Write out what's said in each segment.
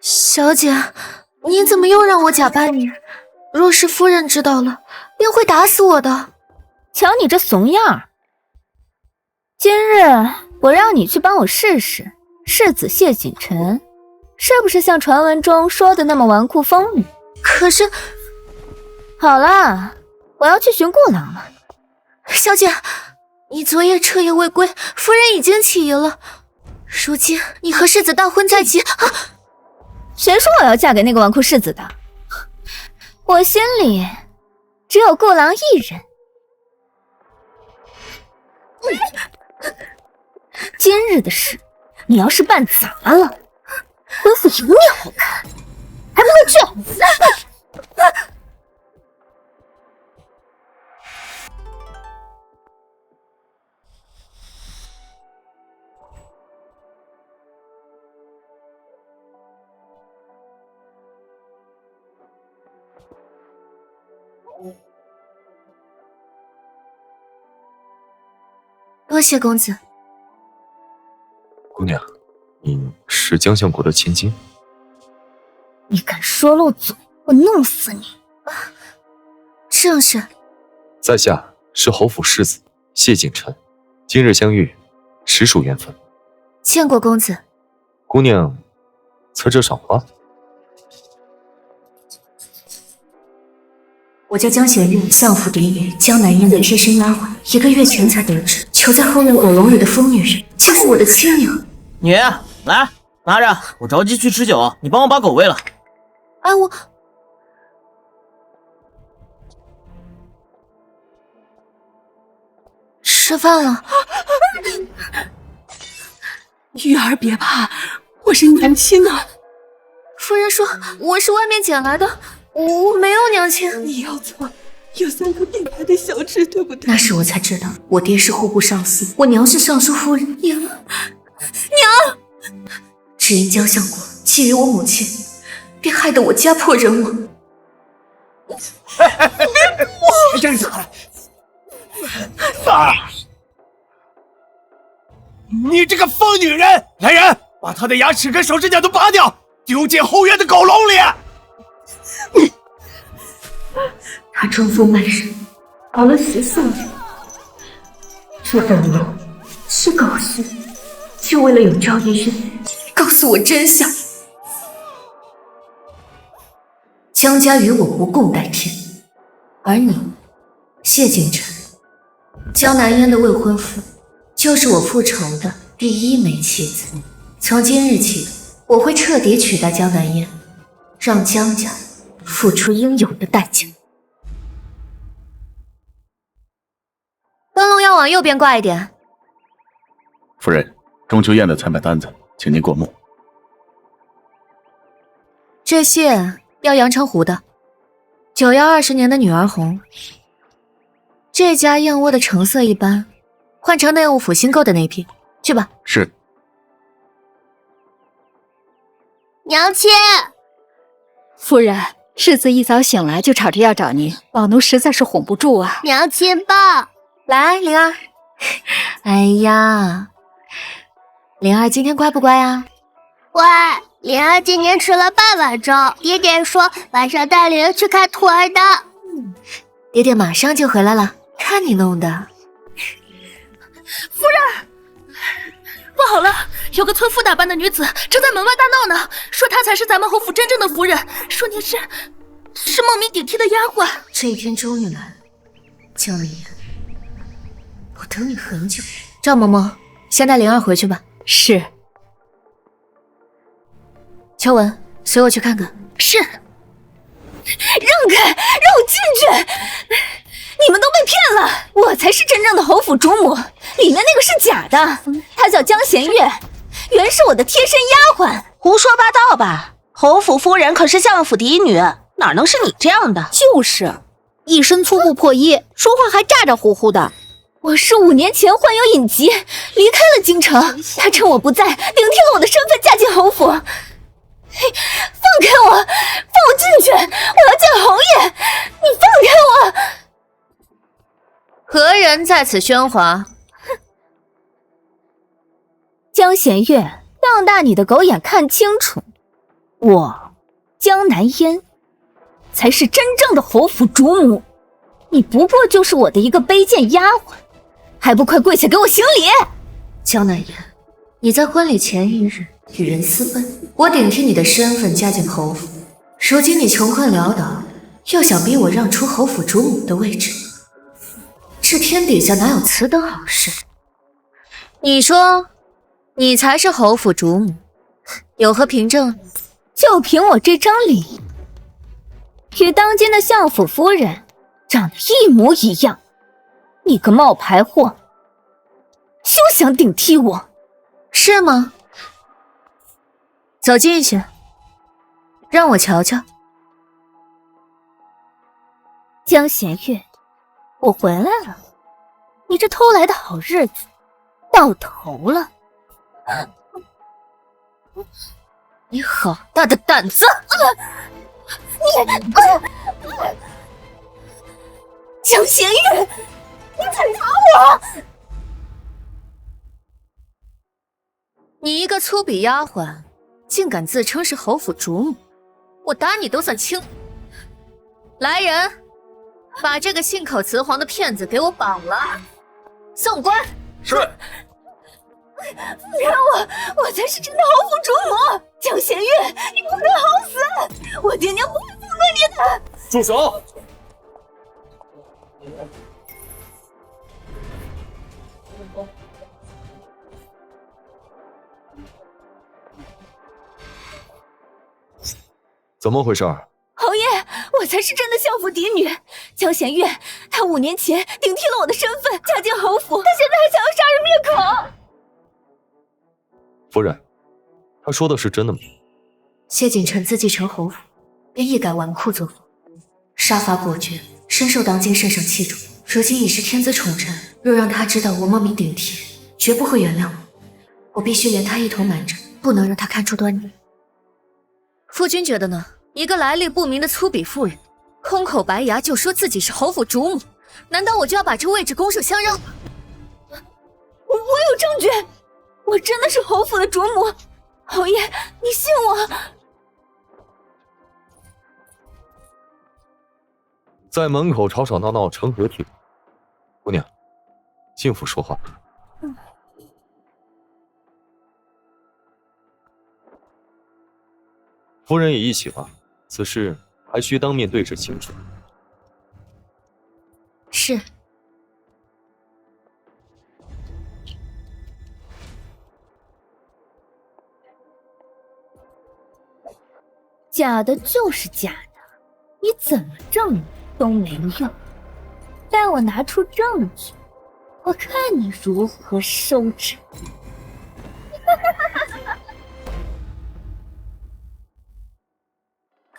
小姐，你怎么又让我假扮你？若是夫人知道了，定会打死我的。瞧你这怂样儿！今日我让你去帮我试试世子谢锦晨是不是像传闻中说的那么纨绔风女。可是，好了，我要去寻顾郎了。小姐，你昨夜彻夜未归，夫人已经起疑了。如今你和世子大婚在即，谁说我要嫁给那个纨绔世子的？我心里只有顾郎一人。今日的事，你要是办砸了，恢复有你好看，还不快去！多谢公子。姑娘，你是江相国的千金？你敢说漏嘴，我弄死你！正是。在下是侯府世子谢景琛，今日相遇，实属缘分。见过公子。姑娘，侧这赏花。我叫江贤玉，相府嫡女，江南烟的贴身丫鬟，1个月前才得知，囚在后院狗笼里的疯女人，竟是我的亲娘。女，来，拿着，我着急去吃酒，你帮我把狗喂了。哎，我吃饭了。玉儿别怕，我是娘亲啊。夫人说我是外面捡来的，我没有娘亲。你要错，有3颗并排的小痣，对不对？那时我才知道，我爹是户部尚书，我娘是尚书夫人。娘，只因江相国觊觎我母亲，便害得我家破人亡。这是爸，你这个疯女人！来人，把她的牙齿跟手指甲都拔掉，丢进后院的狗笼里。他装疯卖傻，熬了14年，这狗笼是狗食，就为了有朝一日告诉我真相。江家与我不共戴天，而你，谢景琛，江南烟的未婚夫，就是我复仇的第1枚妻子。从今日起，我会彻底取代江南烟，让江家付出应有的代价。灯笼要往右边挂一点。夫人，中秋宴的采买单子，请您过目。这些要阳澄湖的，9要20年的女儿红。这家燕窝的成色一般，换成内务府新购的那批，去吧。是。娘亲，夫人，世子一早醒来就吵着要找您，老奴实在是哄不住啊。娘亲抱。来，灵儿。哎呀，灵儿今天乖不乖啊？乖，灵儿今天吃了半碗粥，爹爹说晚上带灵儿去看兔儿的。爹爹马上就回来了，看你弄的。夫人，不好了，有个村妇打扮的女子正在门外大闹呢，说她才是咱们侯府真正的夫人，说你是冒名顶替的丫鬟。这一天终于来了，江南烟，我等你很久。赵嬷嬷，先带灵儿回去吧。是。秋文，随我去看看。是。让开，让我进去！你们都被骗了，我才是真正的侯府主母，里面那个是假的，她叫江贤月，原是我的贴身丫鬟。胡说八道吧！侯府夫人可是相府嫡女，哪能是你这样的？就是，一身粗布破衣，说话还咋咋呼呼的。我是5年前患有隐疾，离开了京城，她趁我不在，顶替了我的身份嫁进侯府。放开我，放我进去！我要见侯爷！你放开我！何人在此喧哗？江贤月，瞪大你的狗眼看清楚，我江南烟才是真正的侯府主母，你不过就是我的一个卑贱丫鬟，还不快跪下给我行礼！江南烟，你在婚礼前一日与人私奔，我顶替你的身份嫁进侯府，如今你穷困潦倒，又想逼我让出侯府主母的位置，这天底下哪有此等好事？你说，你才是侯府主母，有何凭证？就凭我这张脸，与当今的相府夫人长得一模一样，你个冒牌货，休想顶替我，是吗？走近些，让我瞧瞧。江弦月，我回来了，你这偷来的好日子到头了。你好大的胆子！江弦月，你敢打我！你一个粗鄙丫鬟，竟敢自称是侯府主母，我打你都算轻。来人，把这个信口雌黄的骗子给我绑了，送官。是。不然我才是真的侯府主母。江弦月，你不能好死，我爹娘不会放过你的。住手！怎么回事？侯爷，我才是真的相府嫡女江弦月，她5年前顶替了我的身份，嫁进侯府，她现在还想要杀人灭口。夫人，他说的是真的吗？谢景琛自继承侯府，便一改纨绔作风，杀伐果决，深受当今圣上器重。如今已是天子宠臣，若让他知道我冒名顶替，绝不会原谅我。我必须连他一同瞒着，不能让他看出端倪。夫君觉得呢？一个来历不明的粗鄙妇人，空口白牙就说自己是侯府主母，难道我就要把这位置拱手相让吗？我有证据，我真的是侯府的主母。侯爷，你信我。在门口吵吵闹闹成何体统？姑娘，进府说话。夫人也一起吧，此事还需当面对质清楚。是。假的就是假的，你怎么证都没用。待我拿出证据，我看你如何收场。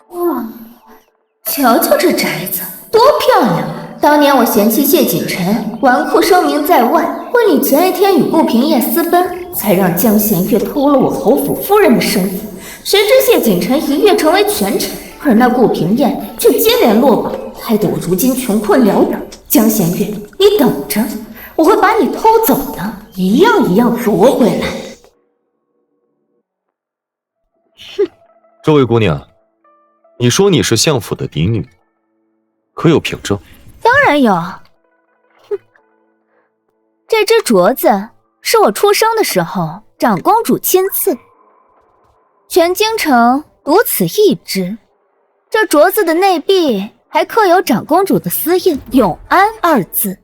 哇，瞧瞧这宅子多漂亮！当年我嫌弃谢景琛纨绔声名在外，婚礼前一天与顾平夜私奔，才让江弦月偷了我侯府夫人的身份。谁知谢景琛一跃成为权臣，而那顾平燕却接连落榜，害得我如今穷困潦倒。江弦月，你等着，我会把你偷走的一样一样夺回来。哼，这位姑娘，你说你是相府的嫡女，可有凭证？当然有。哼，这只镯子是我出生的时候长公主亲赐。全京城独此一只，这镯子的内壁还刻有长公主的私印“永安”2字。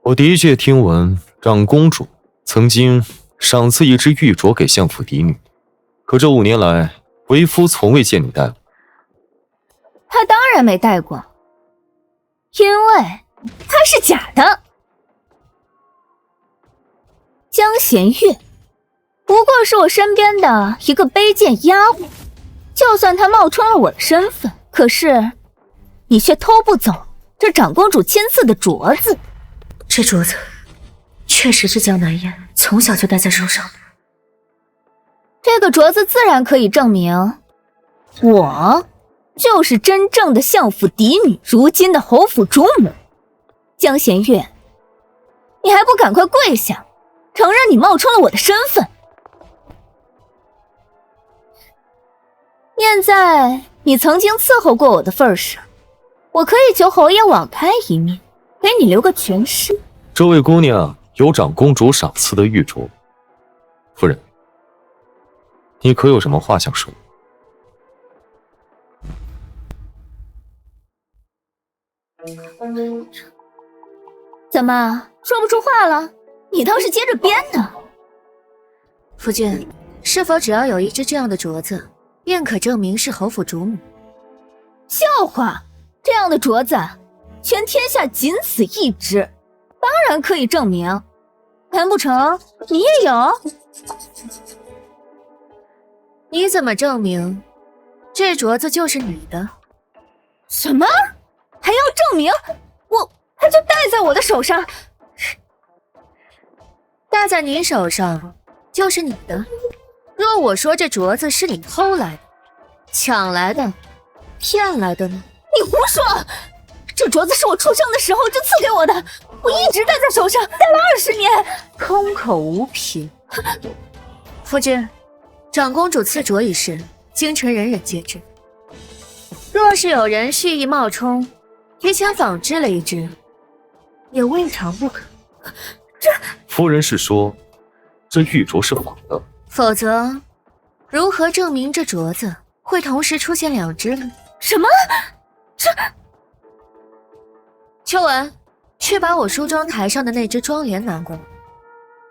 我的确听闻长公主曾经赏赐一只玉镯给相府嫡女，可这5年来，为夫从未见你戴过。她当然没戴过，因为它是假的。江弦月不过是我身边的一个卑贱丫鬟，就算她冒充了我的身份，可是你却偷不走这长公主亲赐的镯子。这镯子确实是江南燕从小就戴在手上的。这个镯子自然可以证明，我就是真正的相府嫡女，如今的侯府主母江弦月。你还不赶快跪下，承认你冒充了我的身份？念在你曾经伺候过我的份上，我可以求侯爷网开一面，给你留个全尸。这位姑娘有长公主赏赐的玉镯，夫人，你可有什么话想说？怎么说不出话了？你倒是接着编呢。夫君，是否只要有一只这样的镯子，便可证明是侯府主母？笑话，这样的镯子，全天下仅此一只，当然可以证明。难不成你也有？你怎么证明这镯子就是你的？什么？还要证明？它就戴在我的手上，戴在你手上就是你的。若我说这镯子是你偷来的、抢来的、骗来的呢？你胡说！这镯子是我出生的时候就赐给我的，我一直戴在手上，戴了20年。空口无凭。夫君，长公主赐镯一事，京城人人皆知。若是有人蓄意冒充，提前仿制了一只，也未尝不可。夫人是说，这玉镯是仿的？否则，如何证明这镯子会同时出现2只呢？什么？秋文，去把我梳妆台上的那只妆帘拿过来。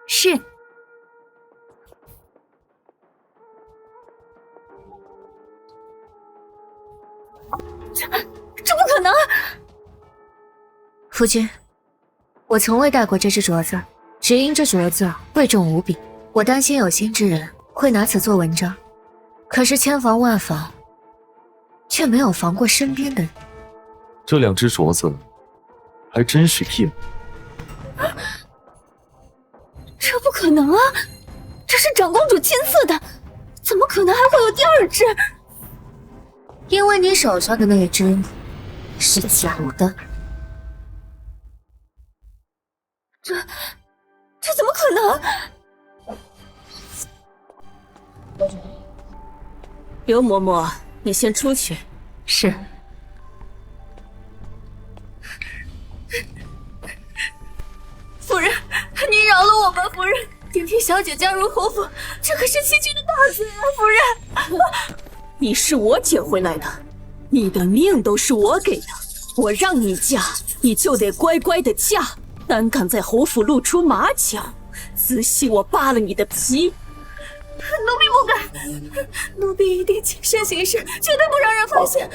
是。这不可能！夫君，我从未戴过这只镯子，只因这镯子贵重无比，我担心有心之人会拿此做文章。可是千防万防，却没有防过身边的人。这2只镯子还真是一模。这不可能啊！这是长公主亲赐的，怎么可能还会有第2只？因为你手上的那只是假的。这怎么可能？刘嬷嬷，你先出去。是。夫人，您饶了我吧，夫人。顶替小姐加入侯府，这可是区区的大罪啊，夫人。你是我捡回来的，你的命都是我给的。我让你嫁，你就得乖乖的嫁。胆敢在侯府露出马脚，仔细我扒了你的皮。奴婢不敢，奴婢一定谨慎行事，绝对不让人发现。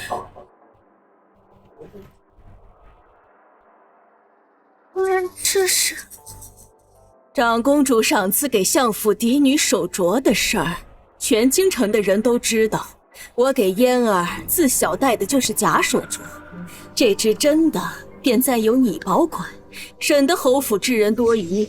夫人，这是长公主赏赐给相府嫡女手镯的事儿，全京城的人都知道。我给嫣儿自小戴的就是假手镯，这只真的便暂由你保管，省得侯府之人多疑。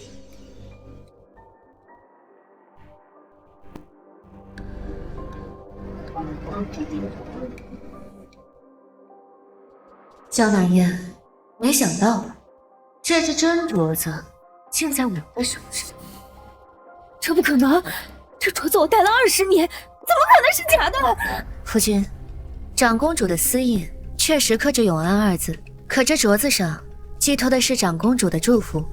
江南烟，没想到这只真镯子竟在我的手上。这不可能！这镯子我戴了20年，怎么可能是假的？夫君，长公主的私印确实刻着永安2字，可这镯子上寄托的是长公主的祝福，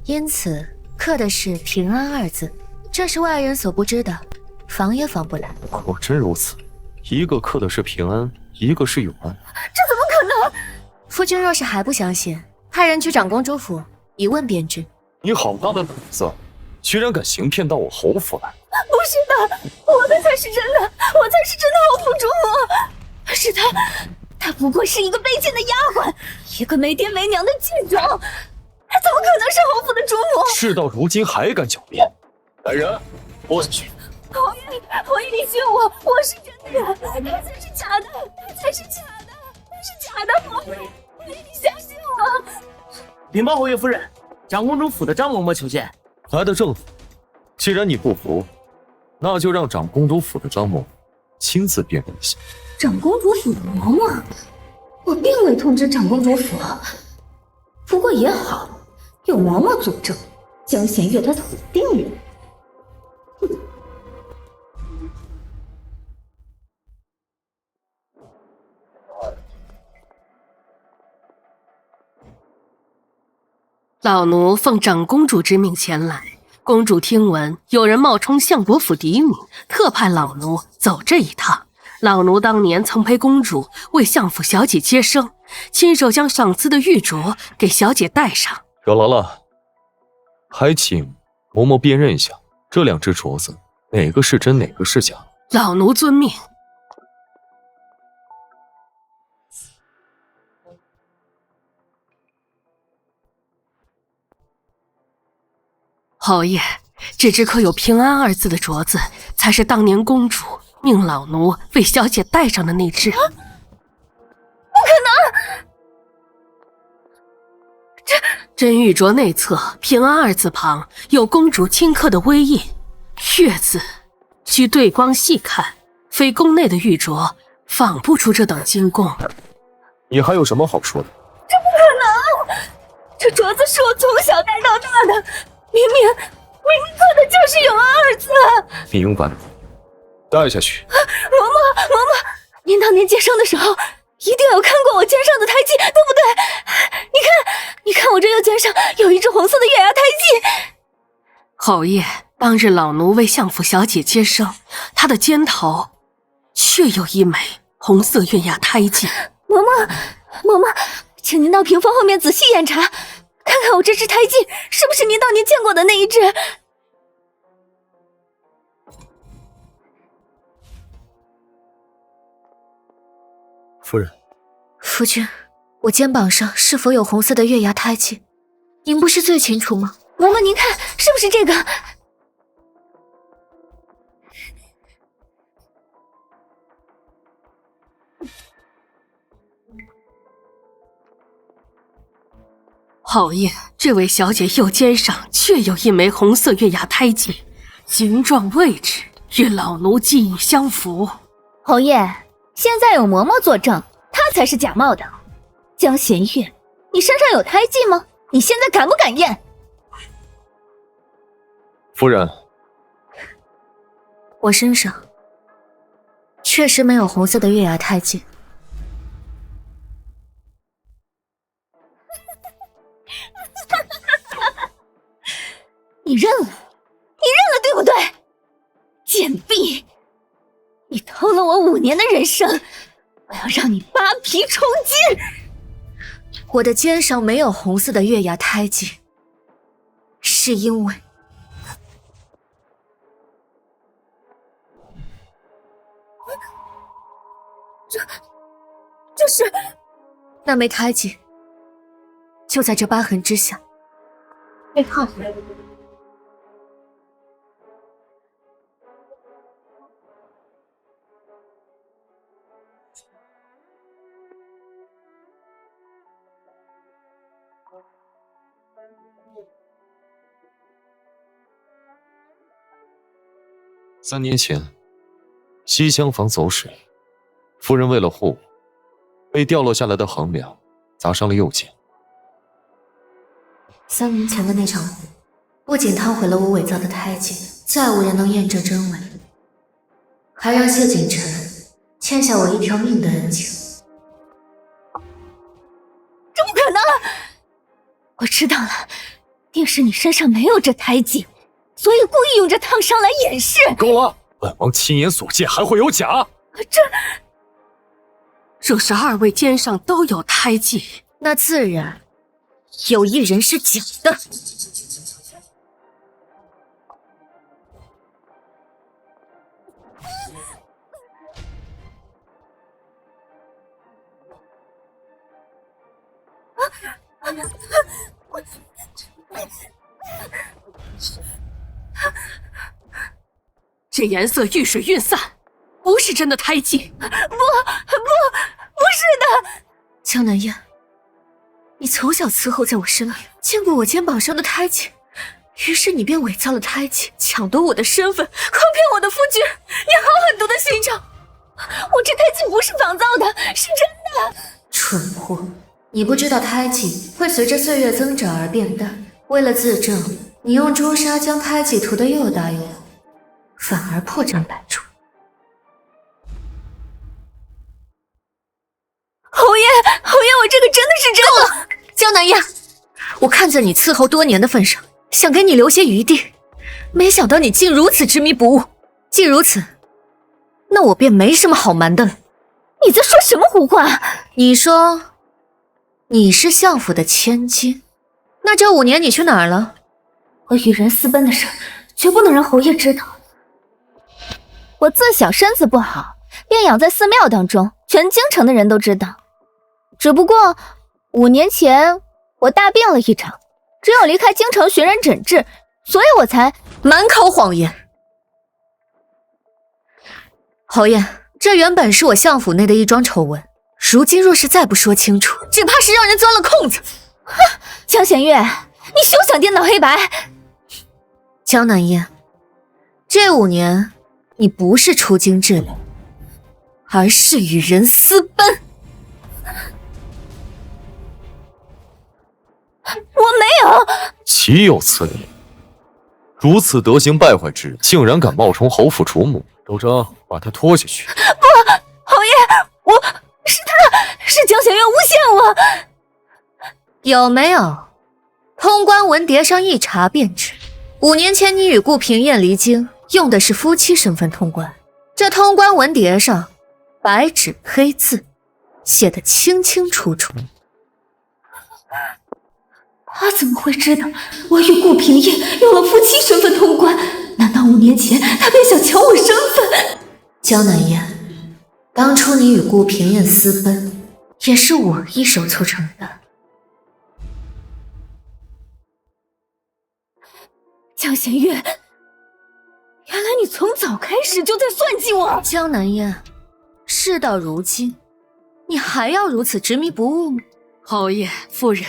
因此刻的是平安2字，这是外人所不知的，防也防不来。果真如此，一个刻的是平安，一个是永安。这怎么可能？夫君若是还不相信，派人去长公主府一问便知。你好大的胆子，居然敢行骗到我侯府来！不是的，我的才是真的，我才是真的侯府主母。是她不过是一个卑贱的丫鬟，一个没爹没娘的贱种，她怎么可能是侯府的主母？事到如今还敢狡辩！来人，拨下去！侯爷，你信我，我是真的，他才是假的，他才是假的，他是假的，侯爷，你相信我。禀报侯爷夫人，长公主府的张嬷嬷求见。来的正。既然你不服，那就让长公主府的张某亲自辨认一下。长公主府的嬷嬷，我并未通知长公主府。不过也好，有嬷嬷佐证，江弦月她死定了。老奴奉长公主之命前来，公主听闻有人冒充相国府嫡女，特派老奴走这一趟。老奴当年曾陪公主为相府小姐接生，亲手将赏赐的玉镯给小姐戴上。有劳了，还请嬷嬷辨认一下这2只镯子，哪个是真，哪个是假。老奴遵命。侯爷，这只刻有平安2字的镯子，才是当年公主命老奴为小姐戴上的那只。不可能！真玉镯内侧平安2字旁有公主亲刻的微印，月字需对光细看，非宫内的玉镯仿不出这等精工。你还有什么好说的？这不可能！这镯子是我从小戴到大的。明明刻的就是永安2字。明白了，戴下去。嬷嬷，您当年接生的时候一定有看过我肩上的胎记，对不对？你看我这右肩上有一只红色的月牙胎记。侯爷，当日老奴为相府小姐接生，她的肩头确有一枚红色月牙胎记。嬷嬷，请您到屏风后面仔细验查，看看我这只胎记是不是您当年见过的那一只。夫人，夫君，我肩膀上是否有红色的月牙胎记，您不是最清楚吗？嬷嬷，您看是不是这个？侯爷，这位小姐右肩上确有一枚红色月牙胎记，形状位置与老奴记忆相符。侯爷，现在有嬷嬷作证，她才是假冒的。江弦月，你身上有胎记吗？你现在敢不敢验？夫人，我身上确实没有红色的月牙胎记。你认了，对不对？贱婢，你偷了我5年的人生，我要让你扒皮充筋。我的肩上没有红色的月牙胎记，是因为这是那枚胎记就在这疤痕之下，被烫回来了。3年前，西厢房走水，夫人为了护我，被掉落下来的横梁砸伤了右肩。3年前的那场雨，不仅烫毁了我伪造的胎记，再无人能验证真伪，还让谢景晨欠下我1条命的恩情。这不可能！我知道了，定是你身上没有这胎记，所以故意用这烫伤来掩饰。够了！本王亲眼所见，还会有假？若是2位肩上都有胎记，那自然有1人是假的。这颜色遇水晕散，不是真的胎记。不是的。江南烟，你从小伺候在我身边，见过我肩膀上的胎记，于是你便伪造了胎记，抢夺我的身份，诓骗我的夫君。你好狠毒的心肠！我这胎记不是仿造的，是真的。蠢货，你不知道胎记会随着岁月增长而变淡。为了自证，你用朱砂将胎记涂得又大又红，反而破绽百出。侯爷，我这个真的是真的。江南燕，我看在你伺候多年的份上，想给你留些余地，没想到你竟如此执迷不悟。既如此，那我便没什么好瞒的了。你在说什么胡话？你说你是相府的千金，那这5年你去哪儿了？我与人私奔的事，绝不能让侯爷知道。我自小身子不好，便养在寺庙当中，全京城的人都知道。只不过5年前我大病了一场，只有离开京城寻人诊治，所以我才满口谎言。侯爷，这原本是我相府内的一桩丑闻，如今若是再不说清楚，只怕是让人钻了空子。哼，江弦月，你休想颠倒黑白。江南燕，这5年你不是出京治理，而是与人私奔。我没有。岂有此理！如此德行败坏之人，竟然敢冒充侯府主母！周征，把他拖下去。不，侯爷，是江弦月诬陷我。有没有？通关文牒上一查便知，5年前你与顾平燕离京，用的是夫妻身份通关。这通关文牒上白纸黑字写得清清楚楚。他怎么会知道我与顾平燕用了夫妻身份通关？难道5年前他便想抢我身份？江南燕，当初你与顾平燕私奔，也是我一手促成的。江弦月，原来你从早开始就在算计我。江南燕，事到如今，你还要如此执迷不悟吗？侯爷夫人，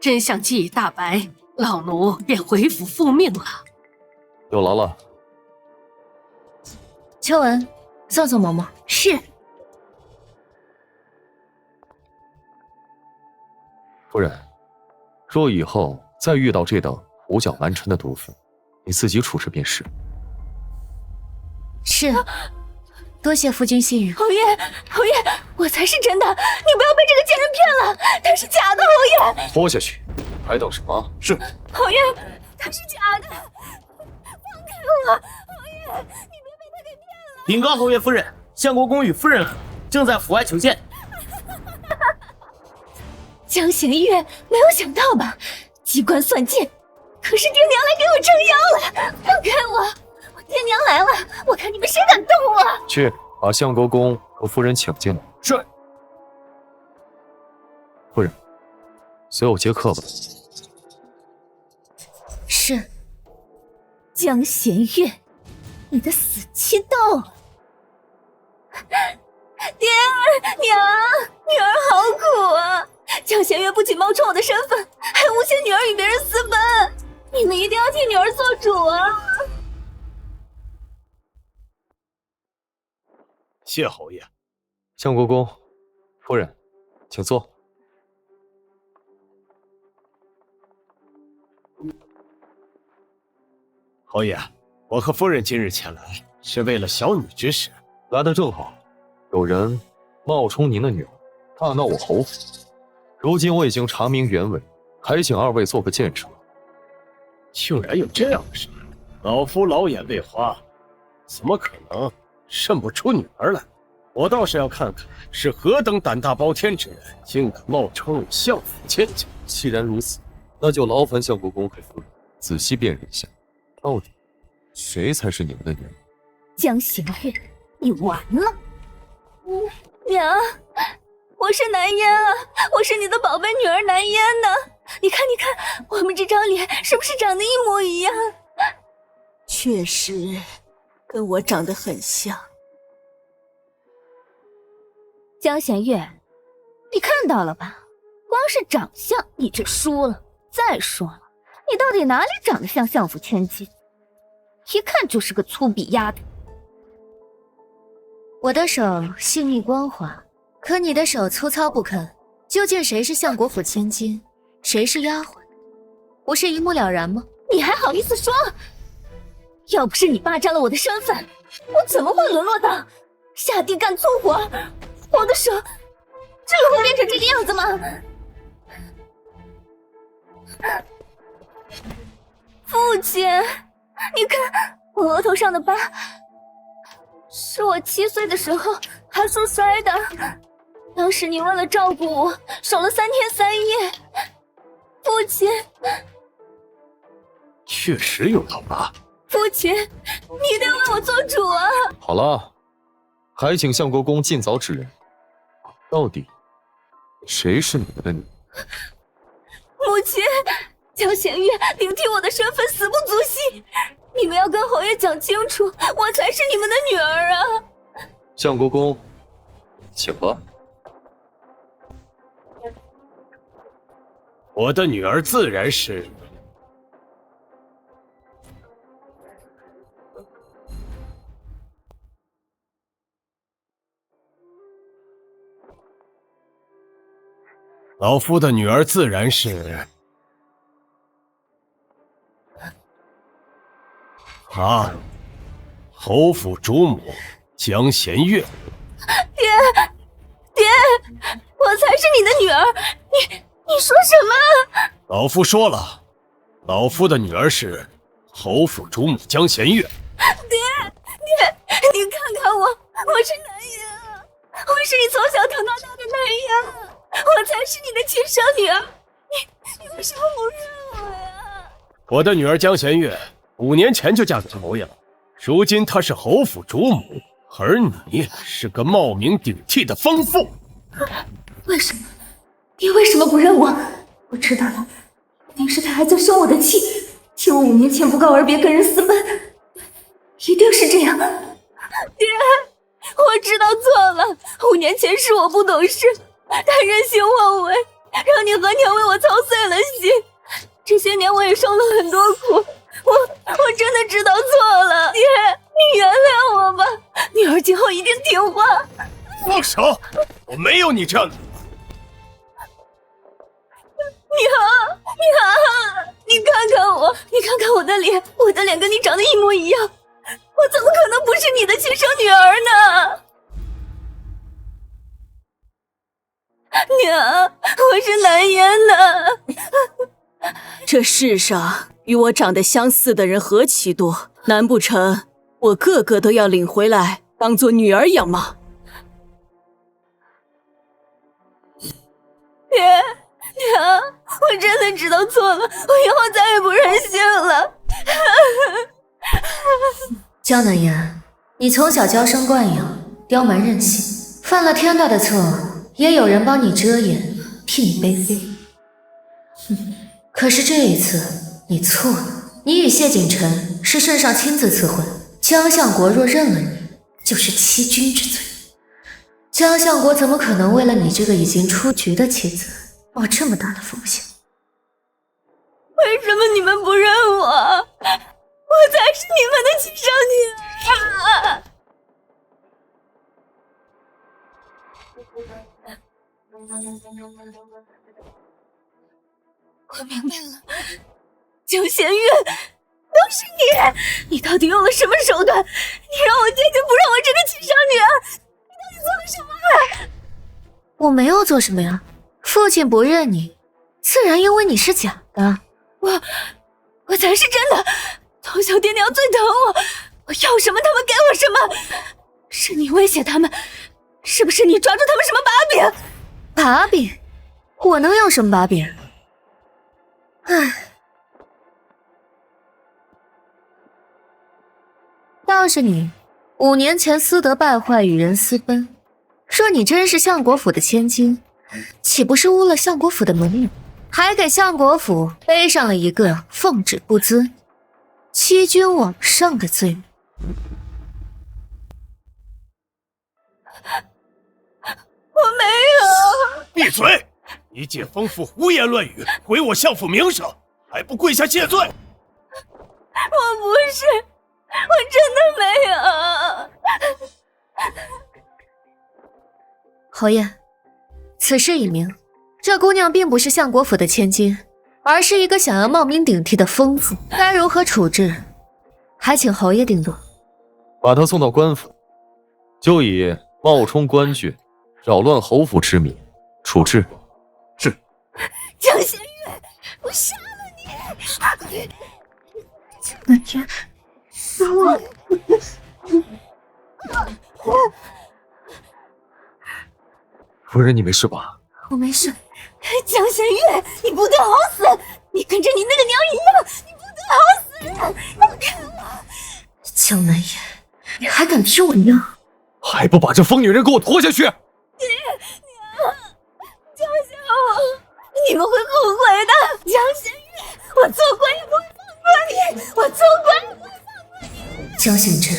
真相既已大白，老奴便回府复命了。有劳了。秋文，送送嬷嬷。是。夫人，若以后再遇到这等胡搅蛮缠的毒妇，你自己处置便是。是，多谢夫君信任。侯爷，我才是真的，你不要被这个贱人骗了，他是假的。侯爷，拖下去，还等什么？是。侯爷，他是假的，放开我！侯爷，你别被他给骗了。禀告侯爷夫人，相国公与夫人正在府外求见。江弦月，没有想到吧？机关算尽，可是爹娘来给我撑腰了，放开我！我爹娘来了，我看你们谁敢动我！去把相国公和夫人请进来。是。夫人，随我接客吧。是。江弦月，你的死期到了。爹儿娘，女儿好苦啊！江弦月不仅冒充我的身份，还诬陷女儿与别人私奔，你们一定要替女儿做主啊！谢侯爷。相国公，夫人，请坐。侯爷，我和夫人今日前来，是为了小女之事。来得正好，有人冒充您的女儿，大闹我侯府。如今我已经查明原委，还请2位做个见证。竟然有这样的事，老夫老眼未花，怎么可能认不出女儿来？我倒是要看看是何等胆大包天之人，竟敢冒充相府千金。既然如此，那就劳烦相国公和夫人仔细辨认一下，到底谁才是你们的女儿？江弦月，你完了！娘，我是南烟啊，我是你的宝贝女儿南烟呢。你看，我们这张脸是不是长得一模一样？确实，跟我长得很像。江弦月，你看到了吧？光是长相你就输了。再说了，你到底哪里长得像相府千金？一看就是个粗鄙丫头。我的手细腻光滑，可你的手粗糙不堪。究竟谁是相国府千金，谁是丫鬟，不是一目了然吗？你还好意思说？要不是你霸占了我的身份，我怎么会沦落到下地干粗活？我的手真的会变成这个样子吗？父亲，你看我额头上的疤，是我7岁的时候还摔摔的。当时你为了照顾我，守了3天3夜。父亲，确实有道疤。父亲，你得为我做主啊！好了，还请相国公尽早指认，到底谁是你的女？母亲，江弦月顶替我的身份死不足惜，你们要跟侯爷讲清楚，我才是你们的女儿啊！相国公，请吧。我的女儿自然是老夫的女儿自然是侯府主母江弦月。爹，我才是你的女儿，你说什么？老夫说了，老夫的女儿是侯府主母江弦月。爹，你看看我是男人啊，我是你从小疼到大的男人啊，我才是你的亲生女儿，你为什么不认我呀？我的女儿江弦月5年前就嫁给侯爷了，如今她是侯府主母，而你是个冒名顶替的疯妇。为什么？你为什么不认我？我知道了，一定是他还在生我的气，替我5年前不告而别跟人私奔，一定是这样。爹，我知道错了，5年前是我不懂事，他任性妄为，让你和娘为我操碎了心。这些年我也受了很多苦，我真的知道错了，爹，你原谅我吧，女儿今后一定听话。放手！我没有你这样的。娘，你看看我，你看看我的脸，我的脸跟你长得一模一样，我怎么可能不是你的亲生女儿呢？娘，我是南烟的。这世上与我长得相似的人何其多，难不成我个个都要领回来当做女儿养吗？娘，我真的知道错了，我以后再也不任性了。江南烟，你从小娇生惯养，刁蛮任性，犯了天大的错，也有人帮你遮掩，替你背飞。可是这一次你错了，你与谢景晨是圣上亲自赐婚，江相国若认了你，就是欺君之罪。江相国怎么可能为了你这个已经出局的妻子冒这么大的风险？为什么你们不认我？我才是你们的亲生女儿啊！我明白了，江弦月，都是你！你到底用了什么手段？你让我爹就不让我这个亲生女儿，你到底做了什么？我没有做什么呀，父亲不认你，自然因为你是假的。我才是真的，从小爹娘最疼我，我要什么他们给我什么。是你威胁他们，是不是你抓住他们什么把柄？把柄？我能有什么把柄？唉，倒是你5年前私德败坏，与人私奔。若你真是相国府的千金，岂不是污了相国府的门面，还给相国府背上了一个奉旨不遵、欺君罔上的罪名？我没有。闭嘴！一介疯妇胡言乱语，毁我相府名声！还不跪下谢罪？我不是，我真的没有。侯爷，此事已明，这姑娘并不是相国府的千金，而是一个想要冒名顶替的疯子。该如何处置，还请侯爷定夺。把她送到官府，就以冒充官爵、扰乱侯府之名处置。是。江仙月，我杀了你！江南天，夫人，你没事吧？我没事。江仙月，你不得好死！你跟着你那个娘一样，你不得好死！放开我！江南言，你还敢踢我娘？还不把这疯女人给我拖下去！娘，江小我，你们会后悔的。江仙月，我做官也不会放过你，我做官也不会放过你。江信真，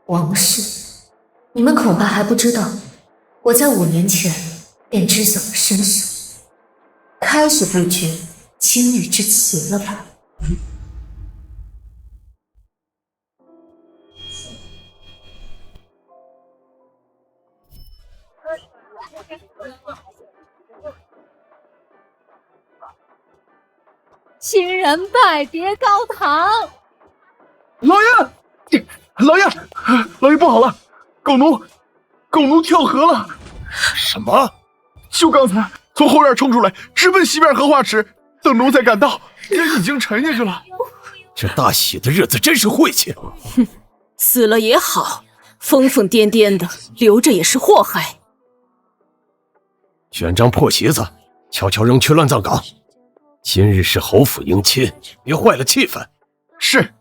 王氏，你们恐怕还不知道，我在5年前便知晓了身手，开始不觉今日之奇了吧？新人拜别高堂。老爷，老爷不好了，狗奴跳河了！什么？就刚才从后院冲出来，直奔西边荷花池，等奴才赶到，人已经沉下去了。这大喜的日子真是晦气。哼，死了也好，疯疯癫癫的，留着也是祸害。选张破席子，悄悄扔去乱葬岗。今日是侯府迎亲，别坏了气氛。是。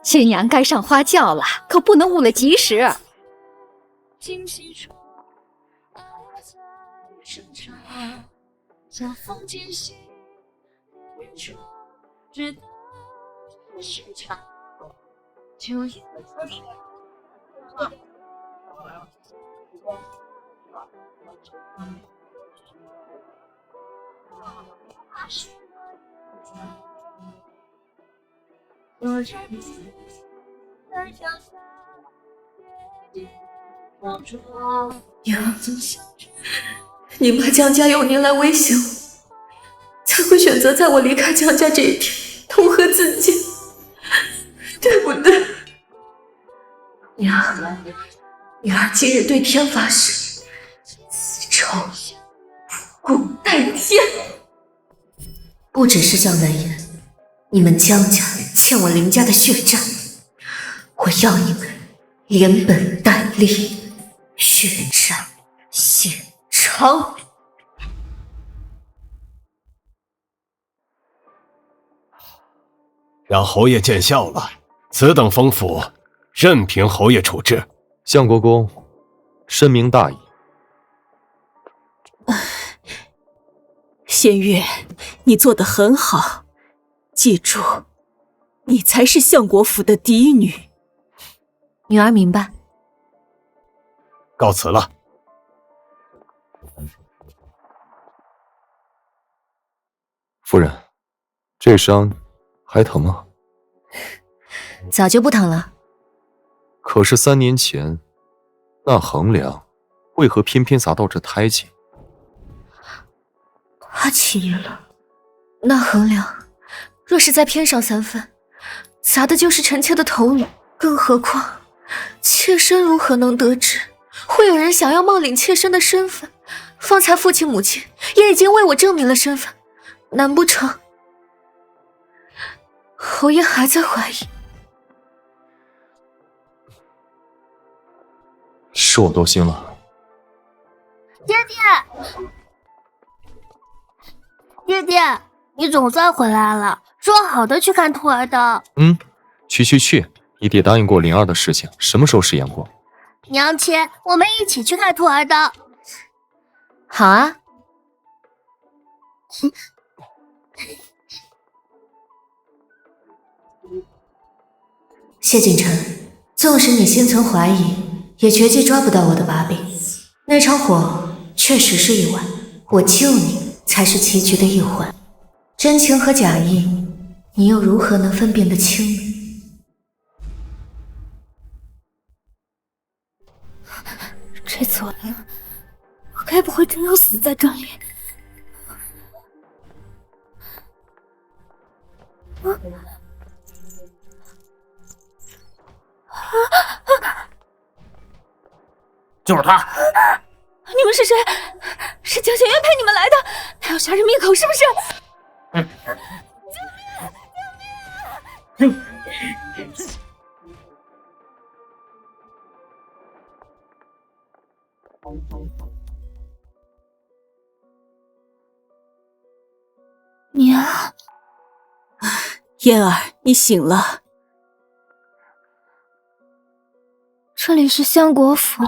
新娘该上花轿了，可不能误了吉时。娘，你怕江家有年来威胁我，才会选择在我离开江家这一天投河自尽，对不对？娘，女儿今日对天发誓，此仇不共戴天。不只是江南言，你们江家欠我林家的血债，我要你们连本带利，血债血偿。让侯爷见笑了，此等丰富，任凭侯爷处置。相国公深明大义。仙月，你做得很好，记住，你才是相国府的嫡女。女儿明白。告辞了。夫人，这伤还疼吗？早就不疼了。可是3年前，那横梁为何偏偏砸到这胎记？他起疑了。那横梁若是再偏上3分，砸的就是臣妾的头颅。更何况，妾身如何能得知会有人想要冒领妾身的身份？方才父亲母亲也已经为我证明了身份，难不成侯爷还在怀疑？是我多心了。爹爹，你总算回来了，说好的去看兔儿的。去，你爹答应过灵儿的事情，什么时候实现过？娘亲，我们一起去看兔儿的。好啊。谢锦城，纵使你心存怀疑，也绝技抓不到我的把柄。那场火确实是意外，我救你才是棋局的一环。真情和假意，你又如何能分辨得清呢？这次完了，我该不会真要死在这里？就是他！你们是谁？是江显月派你们来的？他要杀人灭口，是不是？救命！娘，嫣儿，你醒了。这里是相国府，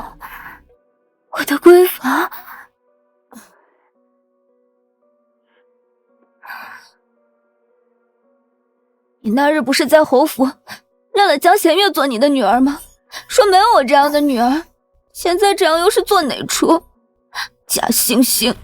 我的闺房。你那日不是在侯府认了江弦月做你的女儿吗？说没有我这样的女儿，现在这样又是做哪出？假惺惺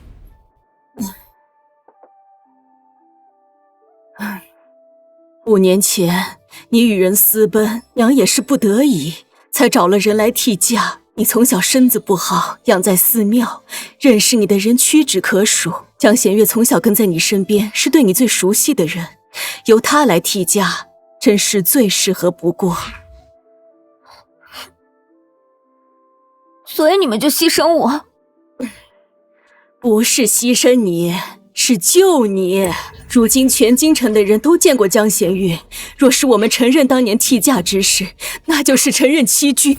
！5年前你与人私奔，娘也是不得已才找了人来替嫁。你从小身子不好，养在寺庙，认识你的人屈指可数。江弦月从小跟在你身边，是对你最熟悉的人，由他来替嫁，真是最适合不过。所以你们就牺牲我？不是牺牲你，是救你。如今全京城的人都见过江弦月，若是我们承认当年替嫁之事，那就是承认欺君。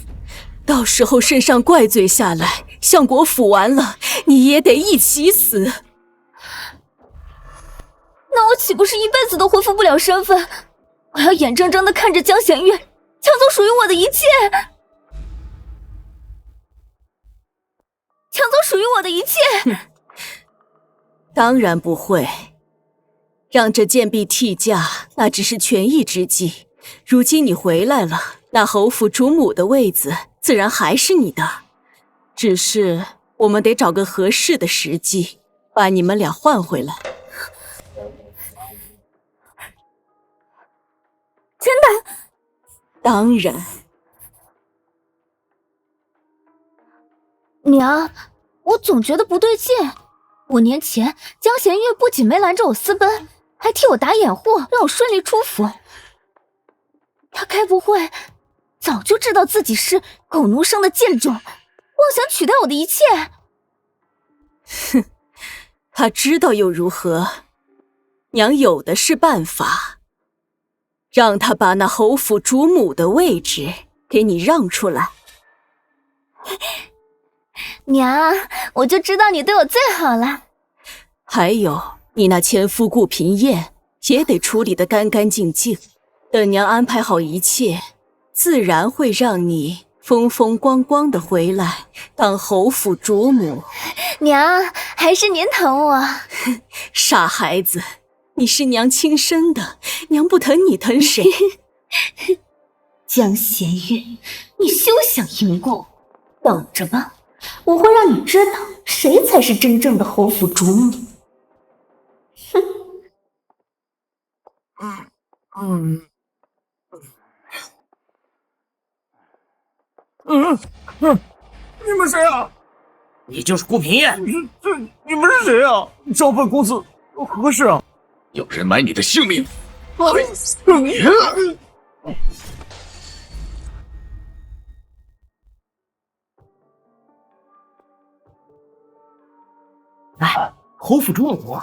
到时候圣上怪罪下来，相国府完了，你也得一起死。那我岂不是一辈子都恢复不了身份？我要眼睁睁地看着江弦月抢走属于我的一切，抢走属于我的一切。当然不会，让这贱婢替嫁，那只是权宜之计。如今你回来了，那侯府主母的位子自然还是你的，只是我们得找个合适的时机，把你们俩换回来。真的？当然。娘，我总觉得不对劲。5年前，江弦月不仅没拦着我私奔，还替我打掩护，让我顺利出府。他该不会早就知道自己是狗奴生的贱种，妄想取代我的一切？哼，他知道又如何？娘有的是办法，让他把那侯府主母的位置给你让出来。娘，我就知道你对我最好了。还有，你那前夫顾平燕也得处理得干干净净。等娘安排好一切，自然会让你风风光光的回来当侯府主母。娘，还是您疼我。傻孩子，你是娘亲生的，娘不疼你疼谁？江弦月，你休想赢过我，等着吧，我会让你知道谁才是真正的侯府主母。哼。你们谁啊？你就是顾平燕。你们是谁啊？召本公子何事啊？有人买你的性命！哎，侯府主母，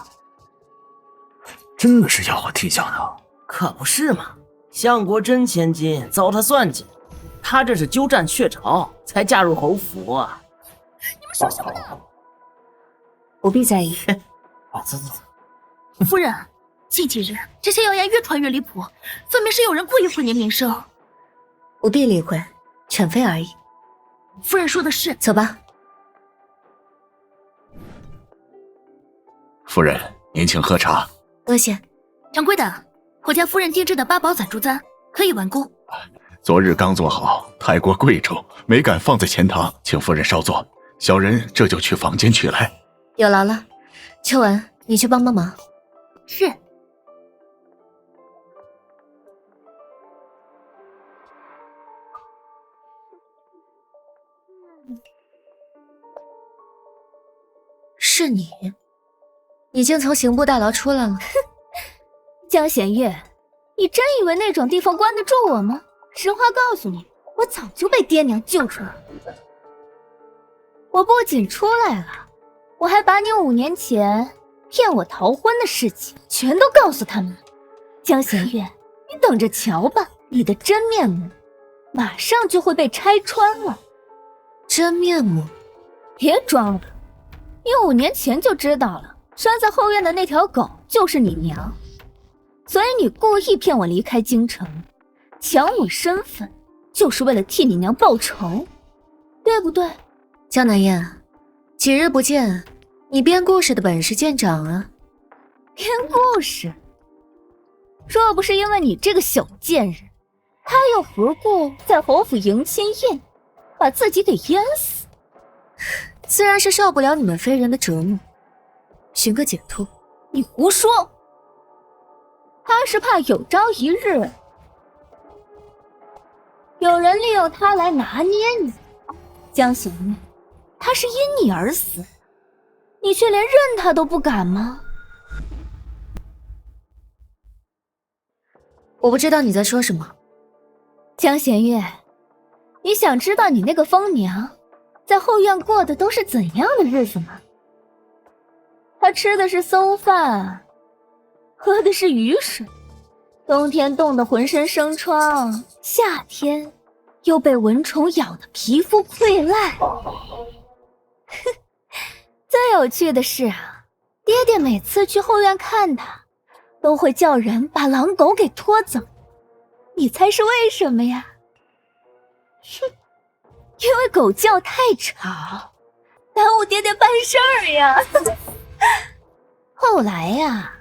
真的是要我替嫁的？可不是嘛！相国真千金，糟蹋算计，他这是鸠占鹊巢，才嫁入侯府啊！你们说什么呢？不必在意。走。夫人，近几日这些谣言越传越离谱，分明是有人故意毁灭名声。不必理会，犬非而已。夫人说的是。走吧。夫人，您请喝茶。多谢。掌柜的，我家夫人定制的八宝攒珠簪可以完工。昨日刚做好，太过贵重，没敢放在前堂，请夫人稍坐，小人这就去房间取来。有劳了。秋文，你去帮帮忙。是。是你，已经从刑部大牢出来了。江弦月，你真以为那种地方关得住我吗？实话告诉你，我早就被爹娘救出来了。我不仅出来了，我还把你5年前骗我逃婚的事情全都告诉他们。江弦月，你等着瞧吧，你的真面目马上就会被拆穿了。真面目？别装了，你5年前就知道了，拴在后院的那条狗就是你娘，所以你故意骗我离开京城，抢我身份，就是为了替你娘报仇，对不对？江南燕，几日不见，你编故事的本事见长啊。编故事？若不是因为你这个小贱人，他又何故在侯府迎亲宴，把自己给淹死？自然是受不了你们非人的折磨，寻个解脱。你胡说！他是怕有朝一日有人利用他来拿捏你。江弦月，他是因你而死，你却连认他都不敢吗？我不知道你在说什么。江弦月，你想知道你那个疯娘在后院过的都是怎样的日子吗？她吃的是馊饭，喝的是雨水，冬天冻得浑身生疮，夏天又被蚊虫咬得皮肤溃烂。最有趣的是啊，爹爹每次去后院看她，都会叫人把狼狗给拖走。你猜是为什么呀？因为狗叫太吵，耽误爹爹办事儿呀。后来呀，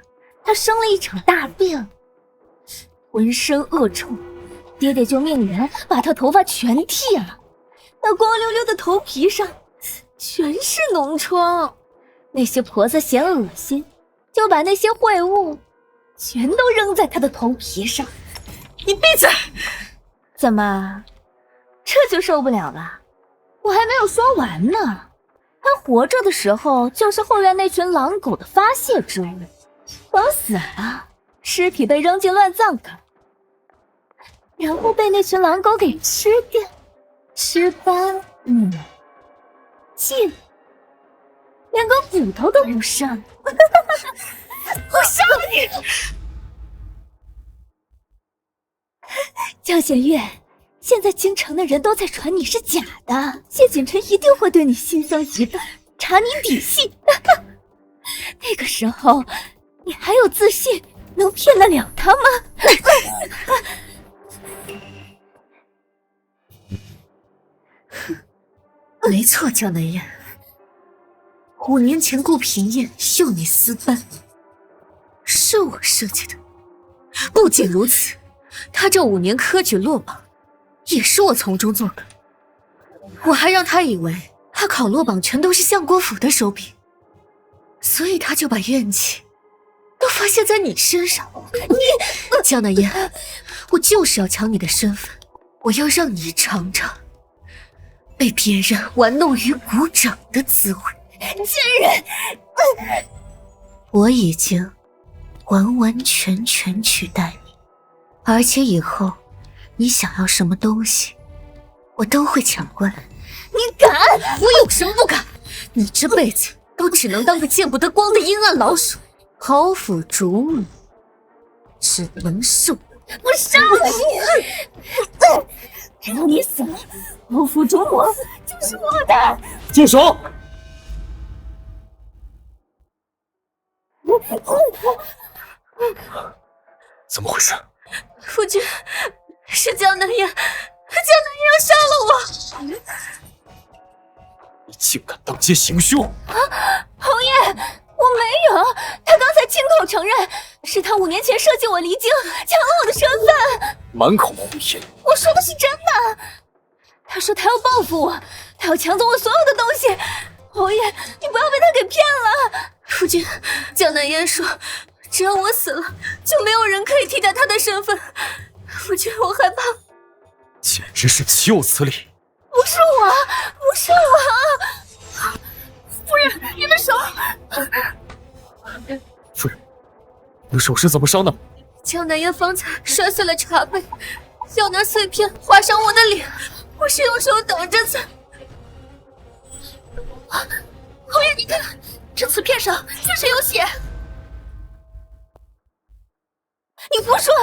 他生了一场大病，浑身恶臭，爹爹就命人把他头发全剃了，那光溜溜的头皮上全是脓疮。那些婆子嫌恶心，就把那些秽物全都扔在他的头皮上。你闭嘴！怎么，这就受不了了？我还没有说完呢。他活着的时候就是后院那群狼狗的发泄之物，等死了，尸体被扔进乱葬岗，然后被那群狼狗给吃掉，吃干净，连个骨头都不剩。我杀了你！江弦月，现在京城的人都在传你是假的，谢锦辰一定会对你心生疑窦，查你底细。那个时候，你还有自信能骗得了他吗？没错，江南燕，5年前顾平燕秀你私奔，是我设计的。不仅如此，他这5年科举落榜，也是我从中作梗。我还让他以为他考落榜全都是相国府的手笔，所以他就把怨气都发泄在你身上。你，江南燕，我就是要抢你的身份，我要让你尝尝被别人玩弄于股掌的滋味。贱人！我已经完完全全取代你，而且以后你想要什么东西，我都会抢过来。你敢？我有什么不敢？你这辈子都只能当个见不得光的阴暗老鼠，侯府主母只能是我。我杀了你！只要你死了，侯府主母就是我的。住手！怎么回事？夫君，是江南燕，江南燕要杀了我！你竟敢当街行凶！侯爷，我没有，他刚才亲口承认，是他5年前设计我离京，抢了我的身份。满口胡言！我说的是真的。他说他要报复我，他要抢走我所有的东西。侯爷，你不要被他给骗了。夫君，江南烟说，只要我死了，就没有人可以替代他的身份。夫君，我害怕。简直是岂有此理！不是我，不是我！夫人，您的手！夫人，你的手是怎么伤的？江南烟方才摔碎了茶杯，要拿碎片划伤我的脸，我是用手挡着才。侯爷，你看，这瓷片上确实有血。你胡说！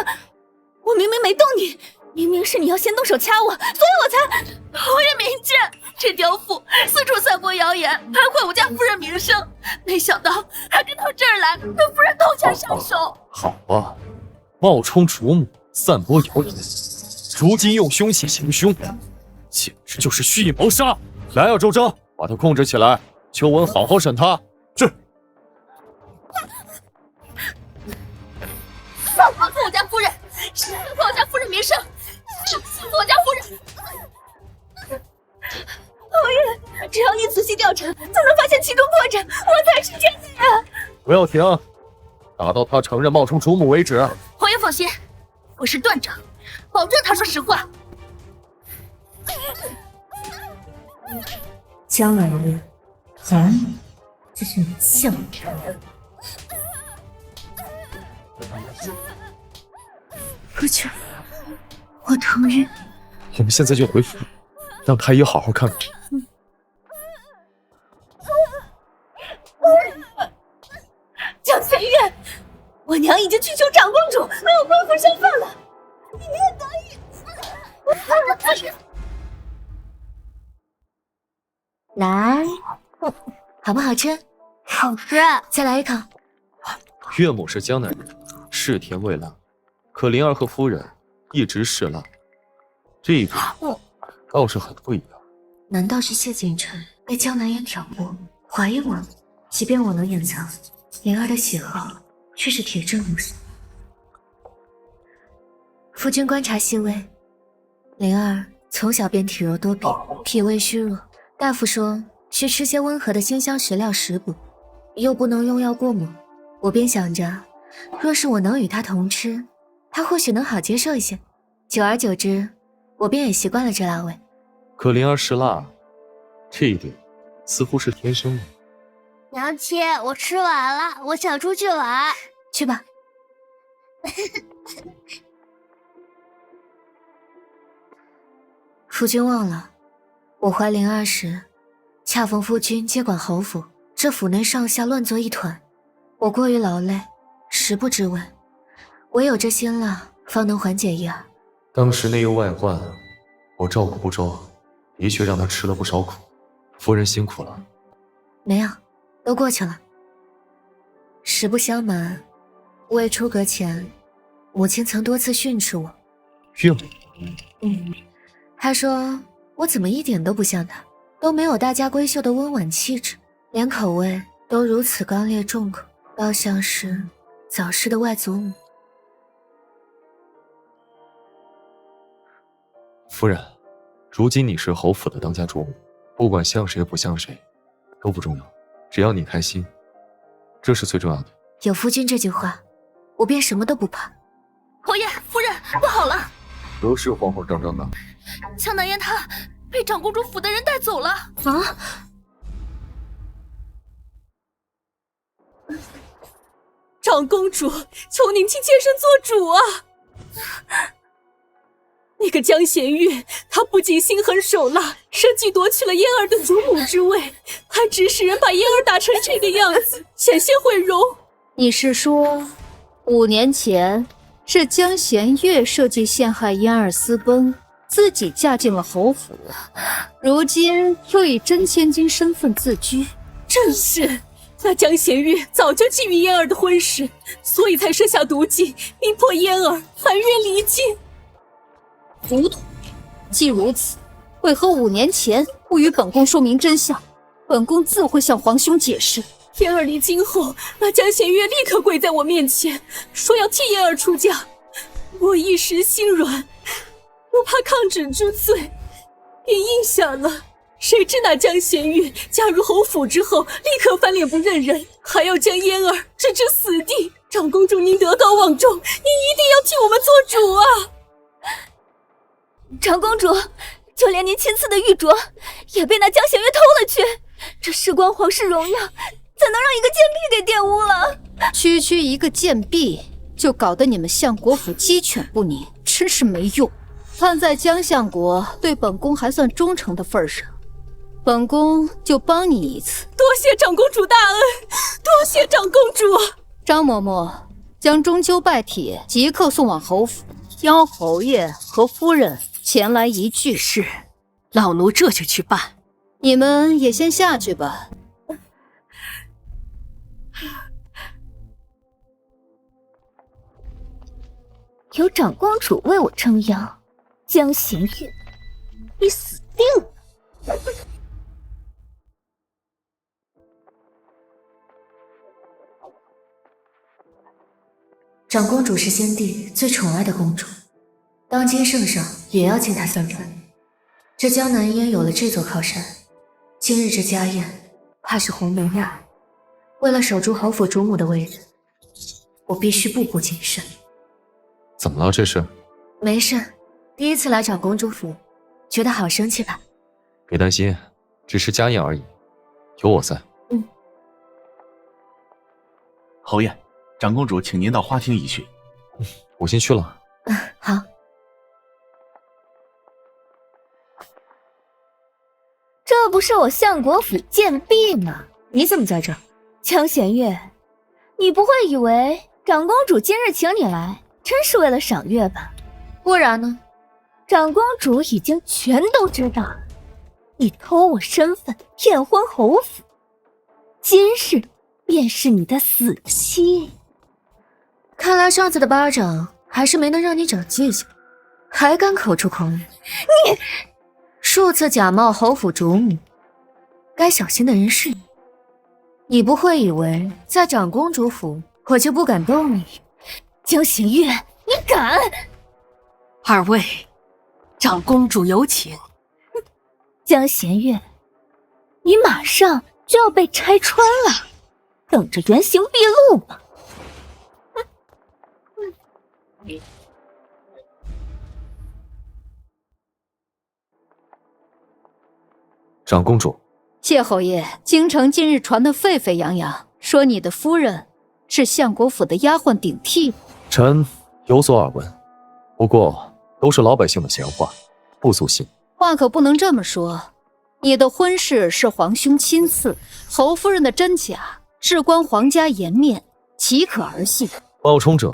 我明明没动你，明明是你要先动手掐我，所以我才……侯爷明鉴，这刁妇四处散播谣言，败坏我家夫人名声，没想到还跟到这儿来，对夫人痛下杀手。好吧，冒充主母，散播谣言，如今用凶器行凶，简直就是蓄意谋杀！来啊，周章，把他控制起来，秋文好好审他。是。放过我家夫人，是害我家夫人名声，是我家夫人。侯爷，只要你仔细调查，就能发现其中破绽，我才是奸细。不要停，打到他承认冒充主母为止。侯爷放心，我是段长，保证他说实话。江南烟，这是你向着。夫君，我承认。我们现在就回府，让太医好好看看。江玄月，我娘已经去求长公主为我恢复身份了，你也答应。来，好不好吃？好吃。再来一口。岳母是江南人，视甜味辣，可灵儿和夫人一直嗜辣，这一点倒是很不一样。难道是谢景琛被江南烟挑拨，怀疑我？即便我能掩藏，灵儿的喜好却是铁证如山。夫君观察细微，灵儿从小便体弱多病，脾胃虚弱，大夫说需吃些温和的辛香食料食补，又不能用药过猛。我便想着，若是我能与他同吃，他或许能好接受一些。久而久之，我便也习惯了这辣味。可灵儿嗜辣，这一点似乎是天生的。娘亲，我吃完了，我想出去玩。去吧。夫君忘了，我怀灵儿时，恰逢夫君接管侯府，这府内上下乱作一团，我过于劳累，食不知味，唯有这辛辣方能缓解一二。当时内忧外患，我照顾不周，的确让他吃了不少苦。夫人辛苦了。没有，都过去了。实不相瞒，未出阁前，母亲曾多次训斥我。岳母？她说我怎么一点都不像她，都没有大家闺秀的温婉气质，连口味都如此刚烈重口，倒像是早逝的外祖母。夫人，如今你是侯府的当家主母，不管像谁不像谁都不重要，只要你开心，这是最重要的。有夫君这句话，我便什么都不怕。侯爷，夫人，不好了！何事慌慌张张的？江南烟她被长公主府的人带走了。啊！长公主，求您请妾身做主啊！那个江贤玉，他不仅心狠手辣，设计夺取了嫣儿的主母之位，还指使人把嫣儿打成这个样子，险些毁容。你是说，5年前是江贤月设计陷害嫣儿私奔，自己嫁进了侯府，如今又以真千金身份自居？正是。那江贤玉早就觊觎嫣儿的婚事，所以才设下毒计，逼迫嫣儿含冤离境。糊涂！既如此，为何5年前不与本宫说明真相？本宫自会向皇兄解释。嫣儿离京后，那江贤月立刻跪在我面前，说要替嫣儿出嫁。我一时心软，不怕抗旨之罪，便应下了。谁知那江贤玉加入侯府之后，立刻翻脸不认人，还要将嫣儿置之死地。长公主，您德高望重，您一定要替我们做主啊！长公主，就连您亲赐的玉镯也被那江贤月偷了去，这事关皇室荣耀，怎能让一个贱婢给玷污了？区区一个贱婢，就搞得你们相国府鸡犬不宁，真是没用。看在江相国对本宫还算忠诚的份上，本宫就帮你一次。多谢长公主大恩，多谢长公主。张嬷嬷，将中秋拜帖即刻送往侯府，邀侯爷和夫人前来一聚。是，老奴这就去办。你们也先下去吧。有长公主为我撑腰，江贤月，你死定了！长公主是先帝最宠爱的公主，当今圣上也要敬她三分。这江南烟有了这座靠山，今日这家宴怕是鸿门呀。为了守住侯府主母的位子，我必须步步谨慎。怎么了？这是？没事，第一次来长公主府，觉得好生气吧？别担心，只是家宴而已，有我在。侯爷，长公主请您到花厅一叙。我先去了。好。这不是我相国府贱婢吗？你怎么在这儿？江贤月，你不会以为长公主今日请你来，真是为了赏月吧？不然呢？长公主已经全都知道了，你偷我身份骗婚侯府，今日便是你的死期。看来上次的巴掌还是没能让你长记性，还敢口出狂言。你数次假冒侯府主母，该小心的人是你。你不会以为在长公主府我就不敢动你？江贤月，你敢！二位，长公主有请。江贤月，你马上就要被拆穿了，等着原形毕露吧。长公主，谢侯爷，京城近日传得沸沸扬扬，说你的夫人是相国府的丫鬟顶替。臣有所耳闻，不过都是老百姓的闲话，不足信。话可不能这么说，你的婚事是皇兄亲赐，侯夫人的真假事关皇家颜面，岂可儿戏？冒充者，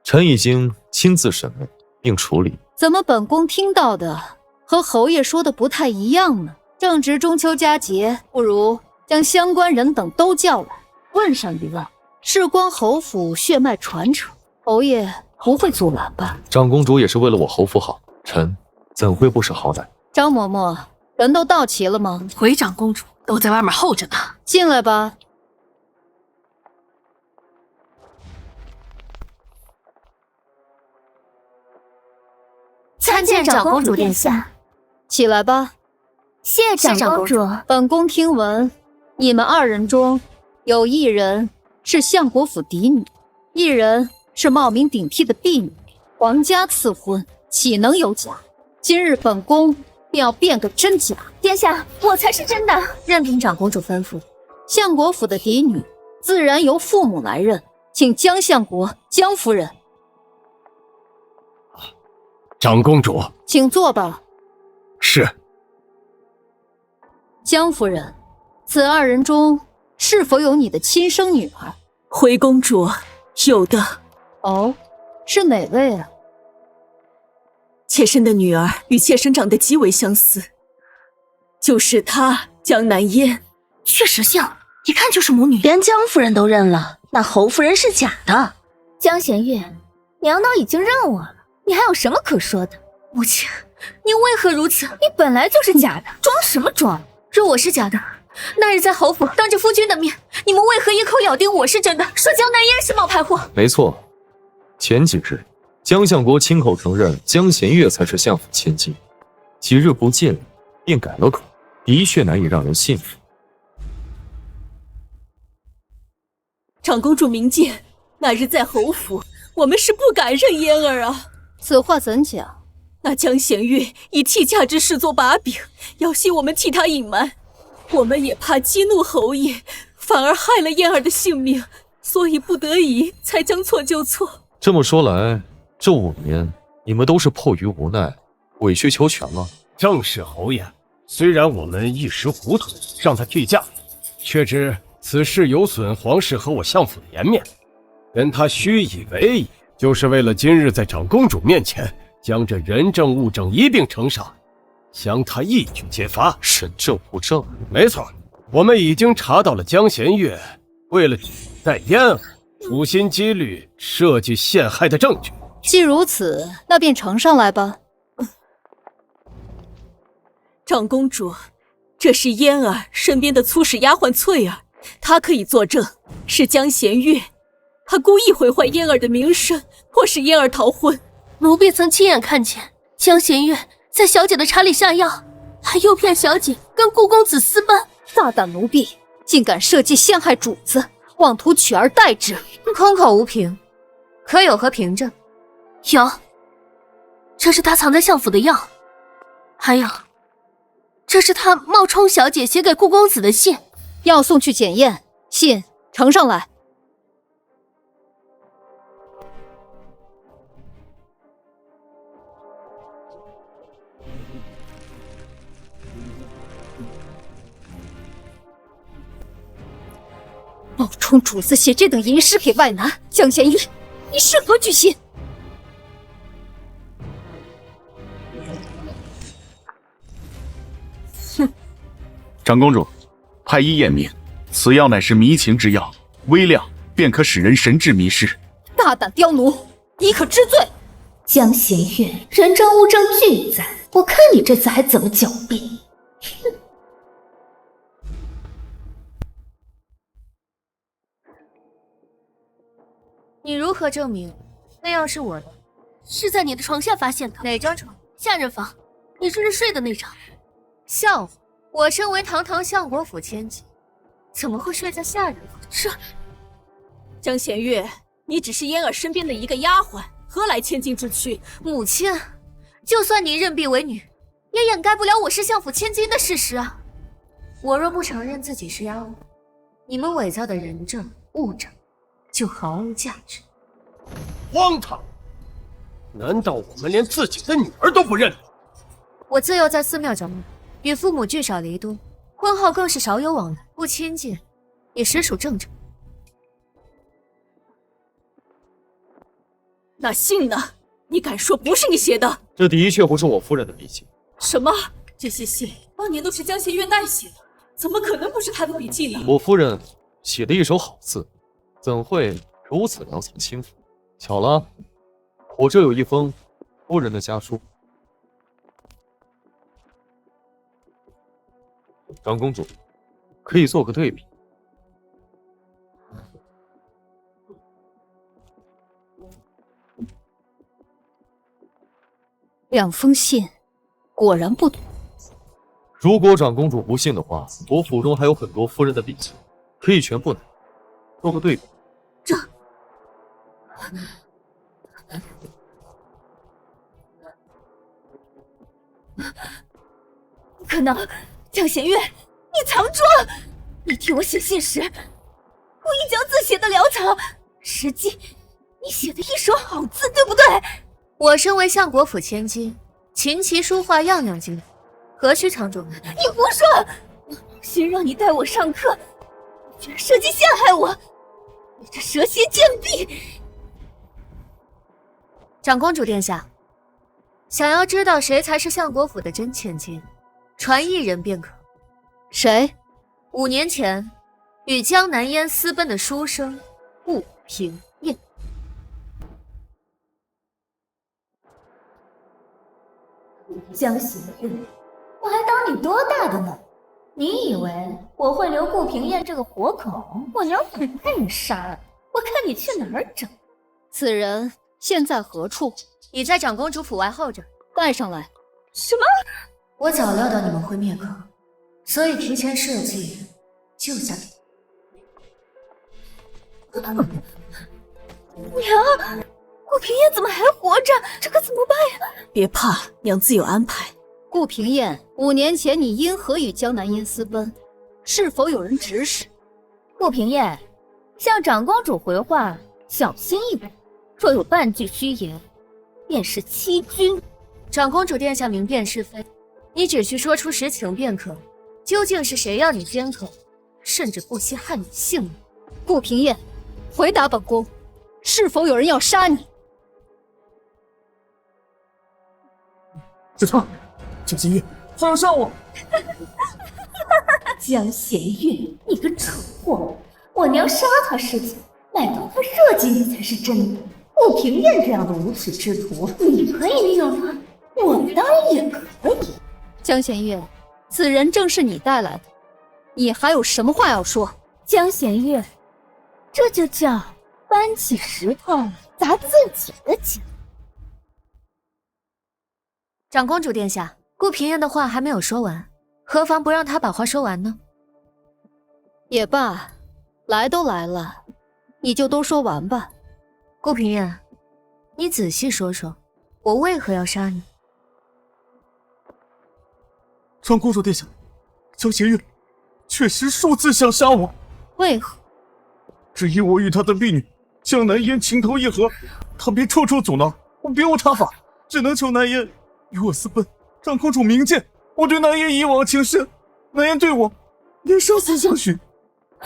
臣已经亲自审问并处理。怎么本宫听到的和侯爷说的不太一样呢？正值中秋佳节，不如将相关人等都叫来，问上一问，事关侯府血脉传承，侯爷不会阻拦吧？长公主也是为了我侯府好，臣怎会不识好歹？张嬷嬷，人都到齐了吗？回长公主都在外面候着呢，进来吧。参见长公主殿下。起来吧。谢长公主。本宫听闻，你们二人中有一人是相国府嫡女，一人是冒名顶替的婢女，皇家赐婚，岂能有假？今日本宫便要辨个真假。殿下，我才是真的。任凭长公主吩咐。相国府的嫡女自然由父母来认，请江相国、江夫人。长公主，请坐吧。是。江夫人，此二人中是否有你的亲生女儿？回公主，有的。哦，是哪位啊？妾身的女儿与妾身长得极为相似，就是她江南烟。确实像，一看就是母女。连江夫人都认了，那侯夫人是假的。江贤月，娘都已经认我了，你还有什么可说的？母亲，你为何如此？你本来就是假的，装什么装？若我是假的，那日在侯府当着夫君的面，你们为何一口咬定我是真的，说江南烟是冒牌货？没错，前几日江相国亲口承认江贤月才是相府千金，几日不见便改了口，的确难以让人信服。长公主明鉴，那日在侯府，我们是不敢认嫣儿啊。此话怎讲？那江弦月以替嫁之事做把柄，要挟我们替他隐瞒，我们也怕激怒侯爷，反而害了嫣儿的性命，所以不得已才将错就错。这么说来，这5年你们都是迫于无奈，委曲求全了。正是侯爷，虽然我们一时糊涂让他替嫁，却知此事有损皇室和我相府的颜面，跟他虚以为矣，就是为了今日在长公主面前将这人证物证一并呈上，将他一举揭发。人证物证？没错，我们已经查到了江弦月为了带嫣儿，处心积虑设计陷害的证据。既如此，那便呈上来吧。长公主，这是嫣儿身边的粗使丫鬟翠儿，她可以作证，是江弦月，她故意毁坏嫣儿的名声，迫使嫣儿逃婚。奴婢曾亲眼看见江弦月在小姐的茶里下药，还诱骗小姐跟顾公子私奔。大胆奴婢，竟敢设计陷害主子，妄图取而代之，空口无凭，可有何凭证？有，这是他藏在相府的药，还有，这是他冒充小姐写给顾公子的信。要送去检验，信呈上来。冒充主子写这等淫诗给外男，江弦月，你是何居心？长公主，太医验明，此药乃是迷情之药，微量便可使人神志迷失。大胆刁奴，你可知罪？江弦月，人证物证俱在，我看你这次还怎么狡辩！哼！你如何证明那药是我的？是在你的床下发现的。哪张床？下人房，你这是睡的那张。笑话！我身为堂堂相国府千金，怎么会睡在下人房？是江弦月，你只是嫣儿身边的一个丫鬟，何来千金之躯？母亲，就算你认婢为女，也掩盖不了我是相府千金的事实啊！我若不承认自己是丫鬟，你们伪造的人证物证就毫无价值。荒唐！难道我们连自己的女儿都不认了？我自幼在寺庙长大，与父母聚少离多，婚后更是少有往来，不亲近也实属正常。那信呢？你敢说不是你写的？这的确不是我夫人的笔迹。什么？这些信当年都是江弦月代写的，怎么可能不是她的笔迹呢？我夫人写的一手好字，怎会如此良藏心腹？巧了，我这有一封夫人的家书。长公主，可以做个对比。两封信，果然不同。如果长公主不信的话，我府中还有很多夫人的笔记，可以全部拿，做个对比。这不可能！江弦月，你藏拙！你替我写信时，故意将字写得潦草，实际你写的一手好字，对不对？我身为相国府千金，琴棋书画样样精通，何须藏拙？你胡说！心让你带我上课，居然设计陷害我！你这蛇蝎贱婢！长公主殿下，想要知道谁才是相国府的真千金，传一人便可。谁？5年前与江南烟私奔的书生顾平燕。江弦月，我还当你多大的呢？你以为我会留顾平燕这个活口？我娘很怕你杀了，我看你去哪儿整。此人现在何处？已在长公主府外候着。带上来。什么？我早料到你们会灭口，所以提前设计救下你。娘，顾平燕怎么还活着？这可怎么办呀？别怕，娘自有安排。顾平燕，5年前你因何与江南烟私奔？是否有人指使？顾平燕，向长公主回话，小心一点，若有半句虚言，便是欺君。长公主殿下明辨是非，你只需说出实情便可。究竟是谁要你奸口，甚至不惜害你性命？顾平燕，回答本宫，是否有人要杀你？是他，江心月，他要杀我！江弦月，你个蠢货！我娘杀他是假，乃当他设计你才是真的。顾平燕这样的无耻之徒，你可以利用他，我当然也可以。江弦月，此人正是你带来的，你还有什么话要说？江弦月，这就叫搬起石头砸自己的脚。长公主殿下，顾平燕的话还没有说完，何妨不让她把话说完呢？也罢，来都来了，你就都说完吧。顾平燕，你仔细说说，我为何要杀你？长公主殿下，江弦月确实数次想杀我。为何？只因我与他的婢女江南烟情投意合，他便处处阻挠，我别无他法，只能求南烟与我私奔。长公主明鉴，我对南烟一往情深，南烟对我也生死相许。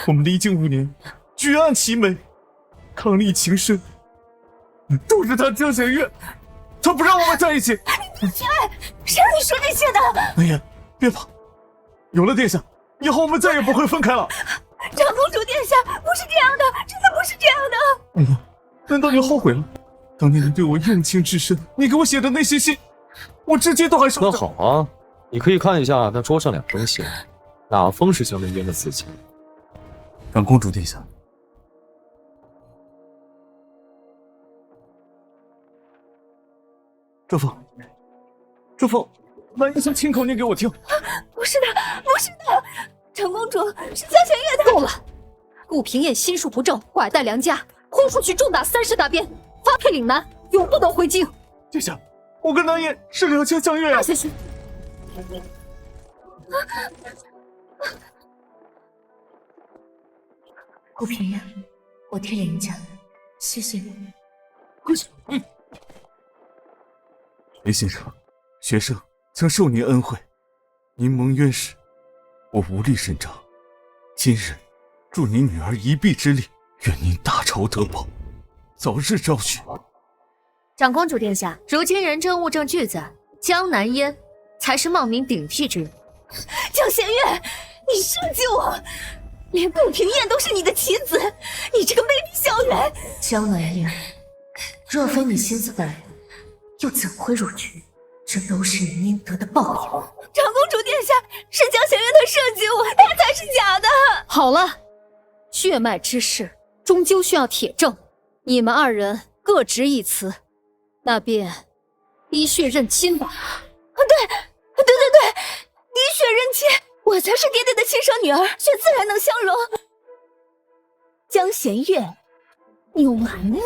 我们历经5年，举案齐眉，伉俪情深，都是他江弦月，他不让我们在一起。你闭嘴！谁让你说这些的？南烟，别怕，有了殿下，以后我们再也不会分开了。长公主殿下，不是这样的，真的不是这样的。娘，难道你后悔了？当年你对我用情至深，你给我写的那些信，我至今都还收着。那好啊，你可以看一下那桌上2封信，哪封是江南烟的私信？长公主殿下，这封，南烟想亲口念给我听。不是的，不是的，长公主是江弦月的。够了！顾平燕心术不正，拐带良家，轰出去重打30大鞭，发配岭南，永不得回京。殿下，我跟南烟是两情相悦啊！谢谢。顾平燕，我替林家，谢谢你。林先生，学生曾受您恩惠，您蒙冤时，我无力伸张。今日助您女儿一臂之力，愿您大仇得报，早日昭雪。长公主殿下，如今人证物证俱在，江南烟才是冒名顶替之人。江弦月，你设计我，连顾平燕都是你的棋子，你这个魅力校园。江南烟，若非你心思歹毒，又怎会入局？这都是你应得的报应。长公主殿下，是江弦月他设计我，他才是假的。好了，血脉之事终究需要铁证，你们2人各执一词，那便滴血认亲吧。对，滴血认亲，我才是爹爹的亲生女儿，血自然能相容。江弦月，你完了。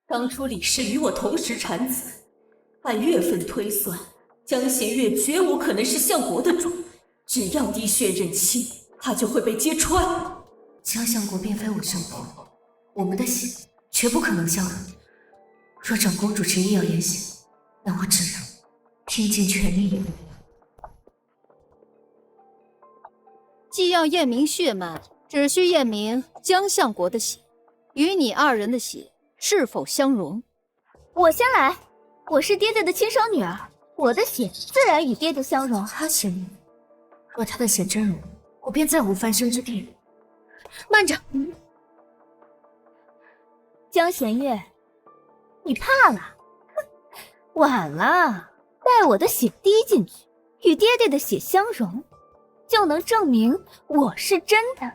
当初李氏与我同时产子，按月份推算，江弦月绝无可能是相国的种。只要滴血认亲，他就会被揭穿。江相国并非我生婆，我们的血绝不可能相容。若长公主执意要言行，那我只能拼尽全力以赴。既要验明血脉，只需验明江相国的血与你2人的血是否相容。我先来，我是爹爹的亲生女儿，我的血自然与爹爹相容。他血容，若他的血真容，我便再无翻身之地。慢着，江弦月，你怕了？晚了，待我的血滴进去，与爹爹的血相融，就能证明我是真的，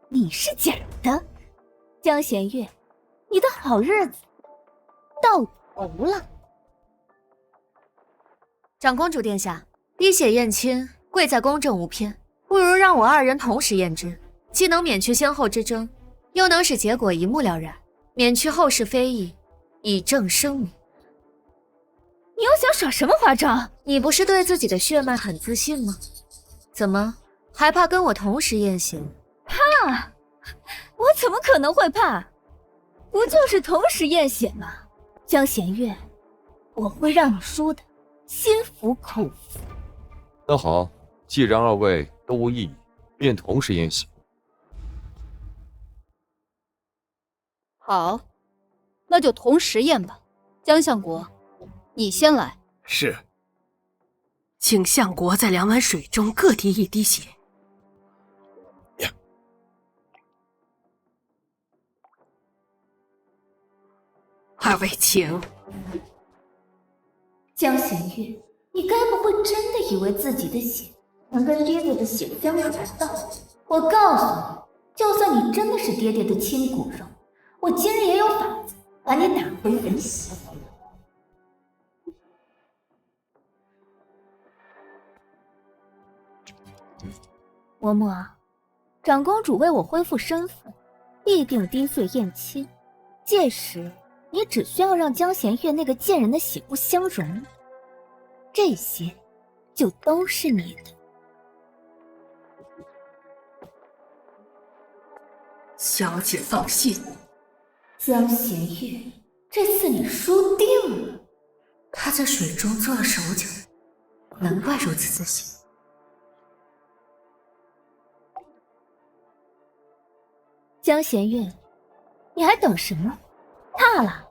你是假的。江弦月，你的好日子到头了。长公主殿下，滴血验亲，贵在公正无偏，不如让我二人同时验之，既能免去先后之争，又能使结果一目了然，免去后世非议，以正声明。你又想耍什么花招？你不是对自己的血脉很自信吗？怎么还怕跟我同时验血？怕？我怎么可能会怕？不就是同时验血吗？江弦月，我会让你输的心服口服。那好，既然二位都无异议，便同时验血。好，那就同时验吧。江相国，你先来。是。请相国在2碗水中各滴1滴血。二位请。江弦月，你该不会真的以为自己的血能跟爹爹的血相融到？我告诉你，就算你真的是爹爹的亲骨肉，我今日也有法子把你打回人形。嬷嬷，长公主为我恢复身份，必定滴血验亲，届时你只需要让江弦月那个贱人的血不相容，这些就都是你的。小姐放心，江弦月，这次你输定了。他在水中做了手脚，难怪如此自信。江弦月，你还等什么？怕了？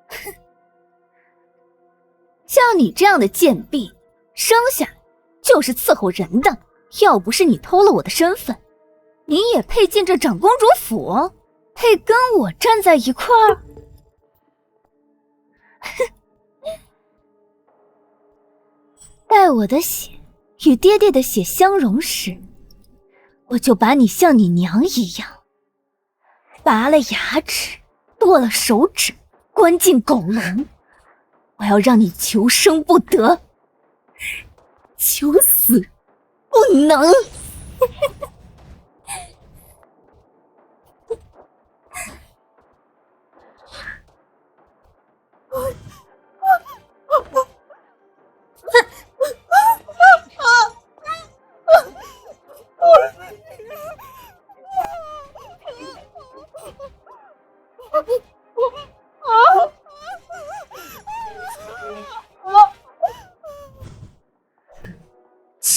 哼！像你这样的贱婢，生下来就是伺候人的。要不是你偷了我的身份，你也配进这长公主府？配跟我站在一块儿？哼！待我的血与爹爹的血相融时，我就把你像你娘一样，拔了牙齿，剁了手指，关进狗笼。我要让你求生不得，求死不能。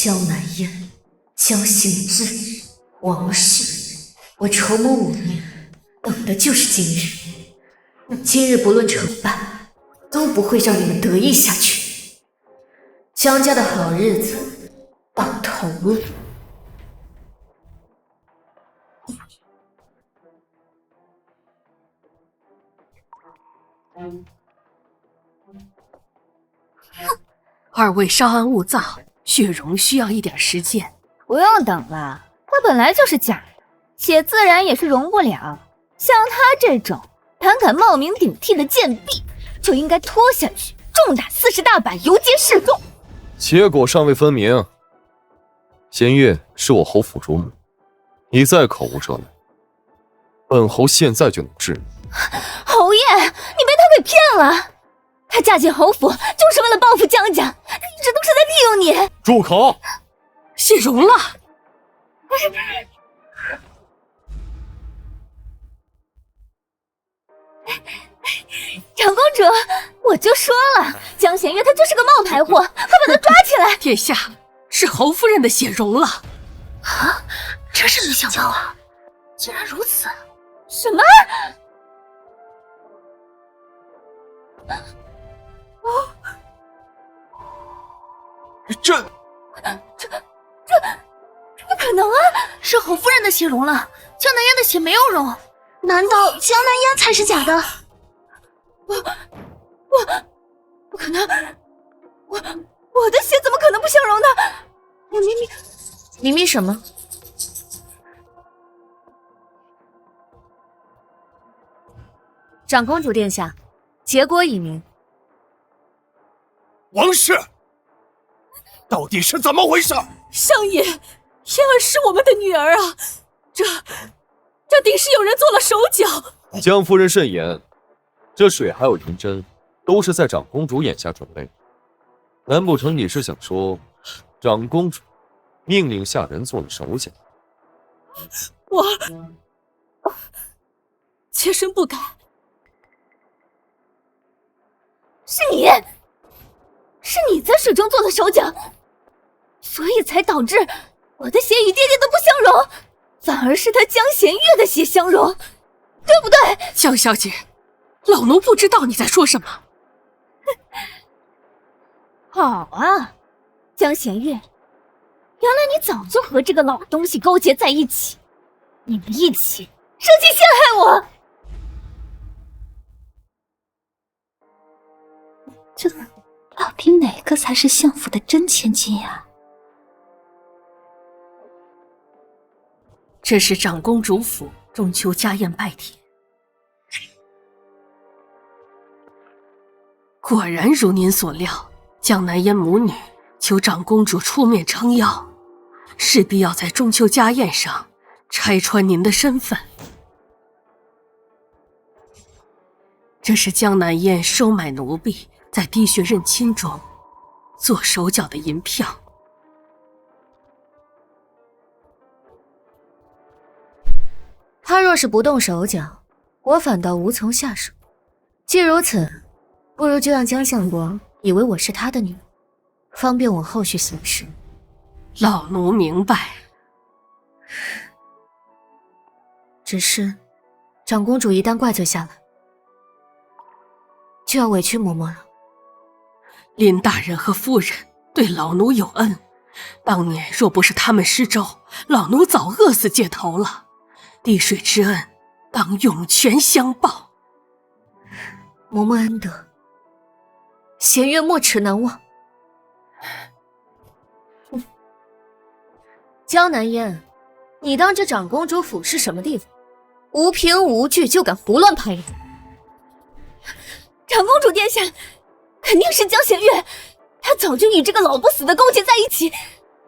江南烟、江行之、王氏，我筹谋5年，等的就是今日。今日不论成败，都不会让你们得意下去。江家的好日子到头了。二位稍安勿躁，血容需要一点时间。不用等了，它本来就是假的，血自然也是容不了。像他这种胆敢冒名顶替的贱婢，就应该拖下去，重打40大板，游街示众。结果尚未分明。弦月是我侯府主母，你再口无遮拦，本侯现在就能治你。侯爷，你被他给骗了。她嫁进侯府就是为了报复江家，她一直都是在利用你。住口！血容了。长公主，我就说了，江弦月她就是个冒牌货，快把她抓起来！殿下，是侯夫人的血容了。啊，真是没想到啊，竟然如此！什么？这不可能啊！是侯夫人的血融了，江南烟的血没有融。难道江南烟才是假的？我不可能！我的血怎么可能不相容呢？我明明什么？长公主殿下，结果已明。王氏，到底是怎么回事？相爷，燕儿是我们的女儿啊，这定是有人做了手脚。江夫人慎言，这水还有银针，都是在长公主眼下准备的。难不成你是想说，长公主命令下人做了手脚？我妾身不敢。是你在水中做的手脚，所以才导致我的血与爹爹的不相容，反而是他江弦月的血相容，对不对？江小姐，老奴不知道你在说什么。好啊，江弦月，原来你早就和这个老东西勾结在一起，你们一起设计陷害我。这到底哪个才是相府的真千金呀？这是长公主府中秋家宴拜帖。果然如您所料，江南烟母女求长公主出面撑腰，势必要在中秋家宴上拆穿您的身份。这是江南烟收买奴婢，在滴血认亲中做手脚的银票。他若是不动手脚，我反倒无从下手。既如此，不如就让江相国以为我是他的女儿，方便我后续行事。老奴明白。只是长公主一旦怪罪下来，就要委屈嬷嬷了。林大人和夫人对老奴有恩，当年若不是他们施粥，老奴早饿死街头了。滴水之恩，当涌泉相报。嬷嬷恩德，弦月没齿难忘。江南烟，你当这长公主府是什么地方？无凭无据就敢胡乱攀人？长公主殿下，肯定是江弦月，她早就与这个老不死的勾结在一起，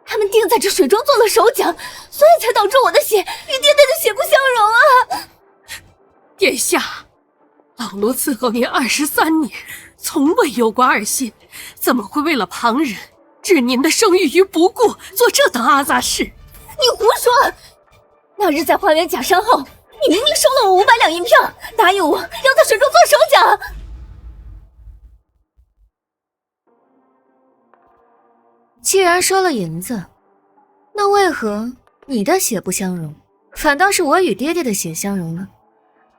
他们定在这水中做了手脚，所以才导致我的血与爹爹的血不相容啊！殿下，老奴伺候您23年，从未有过二心，怎么会为了旁人置您的声誉于不顾，做这等阿杂事？你胡说！那日在花园假山后，你明明收了我500两银票，答应我要在水中做手脚。既然收了银子，那为何你的血不相容，反倒是我与爹爹的血相容呢？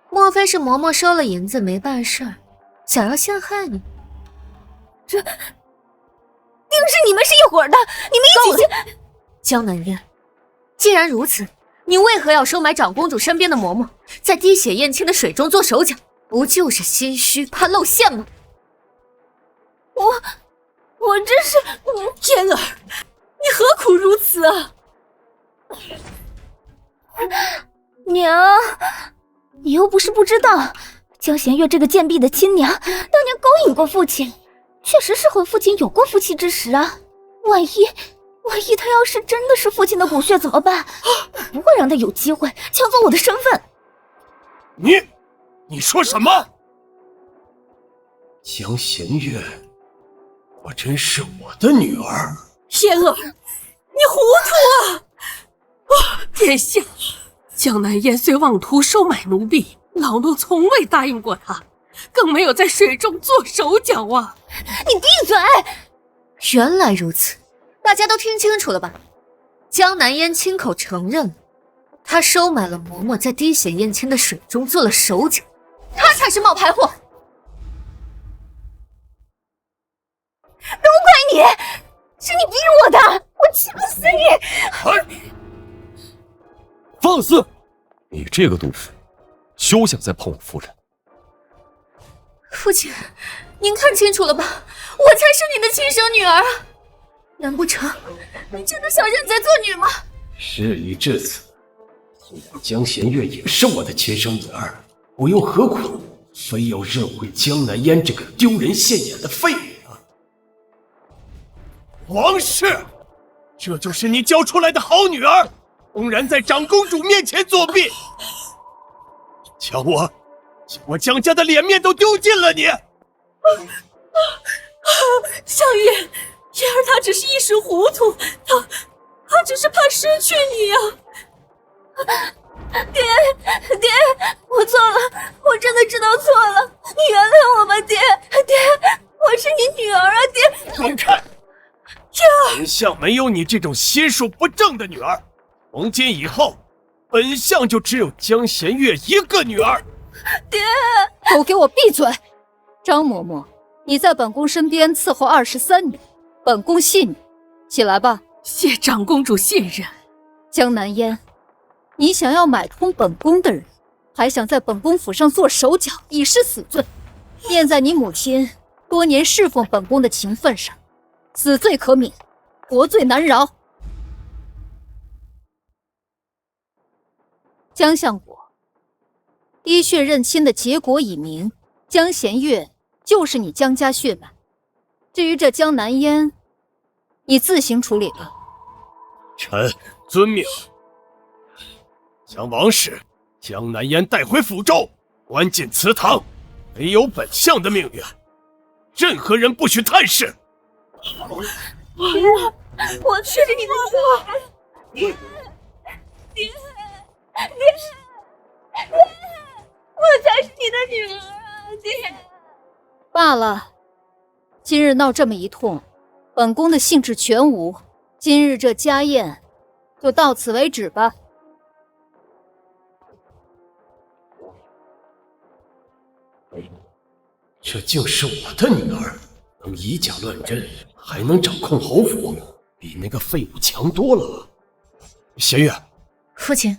莫非是嬷嬷收了银子没办事儿，想要陷害你？这定是你们是一伙的，你们一起去。江南烟，既然如此，你为何要收买长公主身边的嬷嬷，在滴血验亲的水中做手脚？不就是心虚怕露馅吗？我这是嫣儿，你何苦如此啊？娘，你又不是不知道，江弦月这个贱婢的亲娘，当年勾引过父亲，确实是和父亲有过夫妻之实啊。万一他要是真的是父亲的骨血怎么办？不会让他有机会抢走我的身份。你说什么？江弦月果真是我的女儿？嫣儿，你糊涂啊！殿下，江南烟虽妄图收买奴婢，老奴从未答应过他，更没有在水中做手脚啊！你闭嘴！原来如此，大家都听清楚了吧？江南烟亲口承认了，他收买了嬷嬷，在滴血验亲的水中做了手脚，他才是冒牌货。都怪你，是你逼我的，我气不死你！放肆！你这个毒妇，休想再碰我夫人！父亲，您看清楚了吧？我才是你的亲生女儿啊！难不成你真的想认贼作女吗？事已至此，既然江弦月也是我的亲生女儿，我又何苦非要认回江南烟这个丢人现眼的废物啊！王氏，这就是你教出来的好女儿，公然在长公主面前作弊，将我江家的脸面都丢尽了你！相爷，燕儿她只是一时糊涂，她只是怕失去你啊！爹，我错了，我真的知道错了，你原谅我吧，爹，我是你女儿啊，爹。滚开！本相没有你这种心术不正的女儿，从今以后，本相就只有江弦月一个女儿。爹，都给我闭嘴！张嬷嬷，你在本宫身边伺候23年，本宫信你。起来吧。谢长公主信任。江南烟，你想要买通本宫的人，还想在本宫府上做手脚，以示死罪。念在你母亲多年侍奉本宫的情分上，死罪可免，活罪难饶。江相国，滴血认亲的结果已明，江弦月就是你江家血脉。至于这江南烟，你自行处理吧。臣遵命，将王氏、江南烟带回府中，关进祠堂。没有本相的命令，任何人不许探视。爹，我是你的女儿。爹，我才是你的女儿啊，爹。罢了，今日闹这么一通，本宫的兴致全无。今日这家宴就到此为止吧。这竟是我的女儿，能以假乱真，还能掌控侯府，比那个废物强多了。弦月，父亲。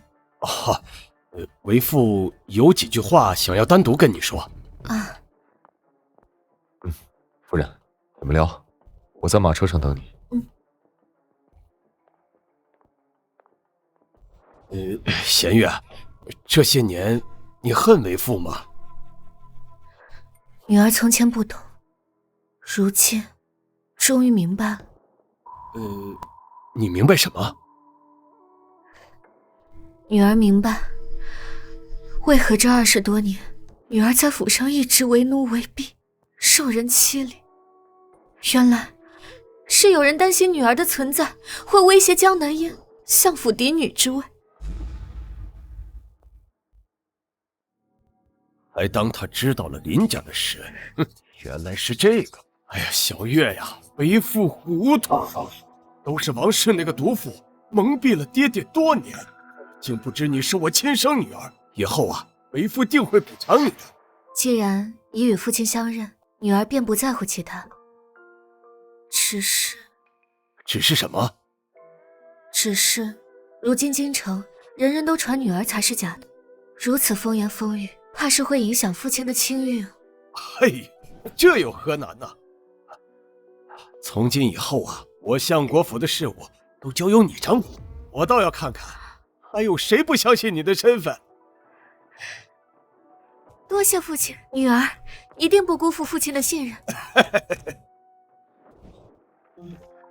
为父有几句话想要单独跟你说。啊。夫人，你们聊，我在马车上等你。弦月，这些年你恨为父吗？女儿从前不懂，如今终于明白了。你明白什么？女儿明白，为何这20多年，女儿在府上一直为奴为婢，受人欺凌。原来是有人担心女儿的存在会威胁江南烟相府嫡女之位。还当他知道了林家的事，原来是这个。哎呀，小月呀，为父糊涂，都是王氏那个毒妇蒙蔽了爹爹多年，竟不知你是我亲生女儿。以后啊，为父定会补偿你的。既然已与父亲相认，女儿便不在乎其他。只是什么？只是如今京城人人都传女儿才是假的，如此风言风语，怕是会影响父亲的清誉。嘿，这有何难呢？从今以后啊，我相国府的事务都交由你掌管，我倒要看看还有谁不相信你的身份。多谢父亲，女儿一定不辜负父亲的信任。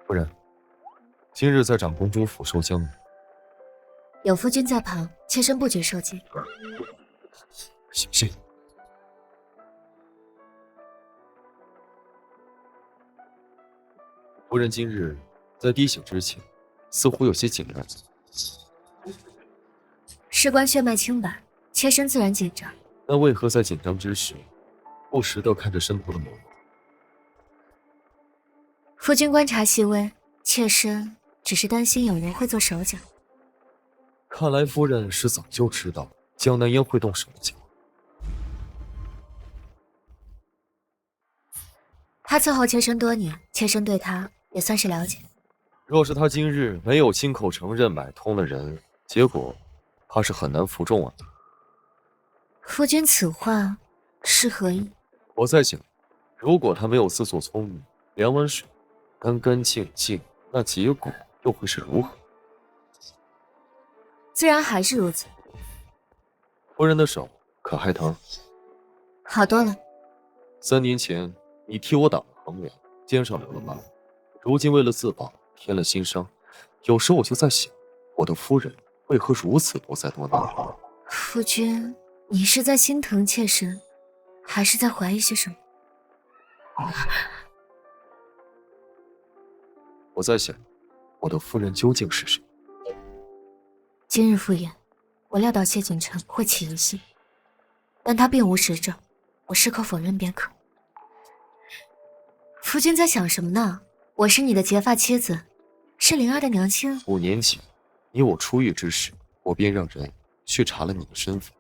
夫人，今日在长公主府受惊。有夫君在旁，妾身不觉受惊。小心。夫人今日在滴血之前，似乎有些紧张。事关血脉清白，妾身自然紧张。那为何在紧张之时，不时地看着身后的某人？夫君观察细微，妾身只是担心有人会做手脚。看来夫人是早就知道江南烟会动手脚。他伺候妾身多年，妾身对他也算是了解。若是他今日没有亲口承认买通了人，结果怕是很难服众啊。夫君此话是何意？我在想，如果他没有自作聪明，两碗水干干净净，那结果又会是如何？自然还是如此。夫人的手可还疼？好多了。3年前你替我打了横梁，肩上留了疤，如今为了自保添了新伤。有时我就在想，我的夫人为何如此多灾多难？夫君，你是在心疼妾身，还是在怀疑些什么？我在想，我的夫人究竟是谁？今日赴宴，我料到谢景琛会起疑心，但他并无实证，我矢口否认便可。夫君在想什么呢？我是你的结发妻子，是灵儿的娘亲。5年前，你我出狱之时，我便让人去查了你的身份。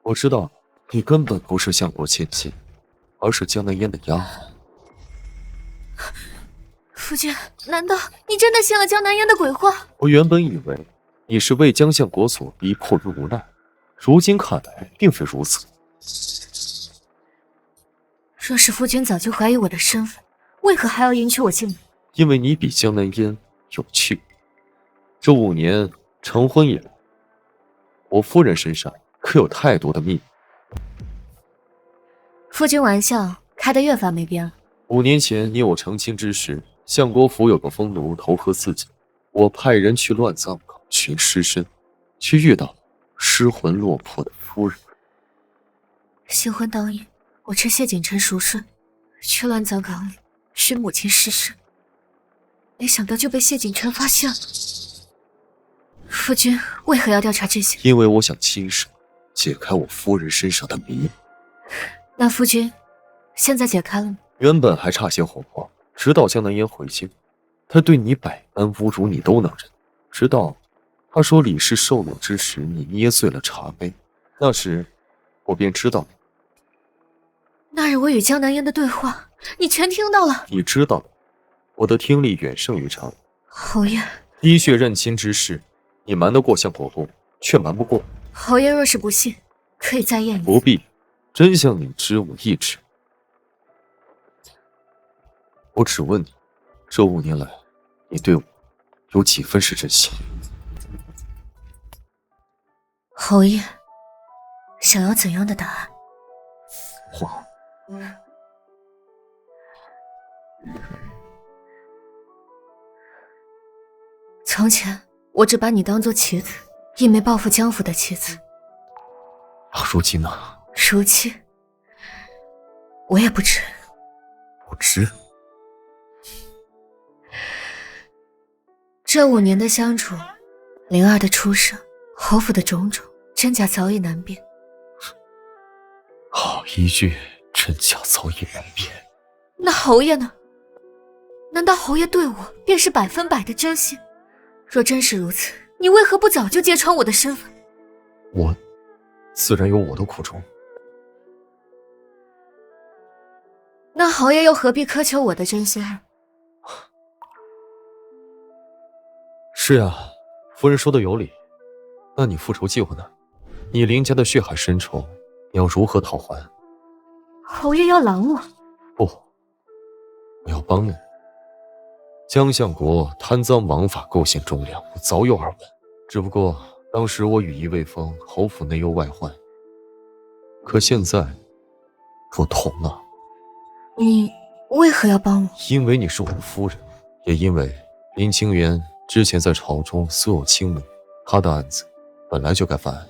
我知道你根本不是相国千金，而是江南烟的丫鬟。夫君，难道你真的信了江南烟的鬼话？我原本以为你是为江相国所逼，迫于无奈，如今看来并非如此。若是夫君早就怀疑我的身份，为何还要迎娶我进门？因为你比江南烟有趣。这5年成婚以来，我夫人身上可有太多的秘密。夫君玩笑开得越发没边了。5年前你我成亲之时，相国府有个疯奴投河自尽，我派人去乱葬岗寻尸身，却遇到失魂落魄的夫人。新婚当夜，我趁谢景琛熟睡，去乱葬岗里寻母亲尸身，没想到就被谢景琛发现了。夫君为何要调查这些？因为我想亲手解开我夫人身上的谜。那夫君现在解开了吗？原本还差些火候，直到江南烟回京，他对你百般侮辱，你都能忍。直到他说李氏受辱之时，你捏碎了茶杯，那时我便知道了。那日我与江南烟的对话，你全听到了。你知道的，我的听力远胜于常人。侯爷，滴血认亲之事，你瞒得过相国公，却瞒不过。侯爷若是不信，可以再验一次。不必，真相你知我亦知。我只问你，这5年来，你对我有几分是真心？侯爷，想要怎样的答案？话。从前我只把你当作棋子，一枚报复江府的棋子。如今呢？如今我也不知。不知。这5年的相处，灵儿的出生，侯府的种种，真假早已难辨。好一句真假早已难辨。那侯爷呢？难道侯爷对我便是100%的真心？若真是如此，你为何不早就揭穿我的身份？我自然有我的苦衷。那侯爷又何必苛求我的真心呢？是啊，夫人说的有理。那你复仇计划呢？你林家的血海深仇，你要如何讨还？侯爷要拦我？不，我要帮你。江相国贪赃枉法，构陷忠良，我早有耳闻。只不过当时我羽翼未丰，侯府内忧外患。可现在不同了。你为何要帮我？因为你是我的夫人，也因为林清源之前在朝中所有亲母，他的案子本来就该翻案。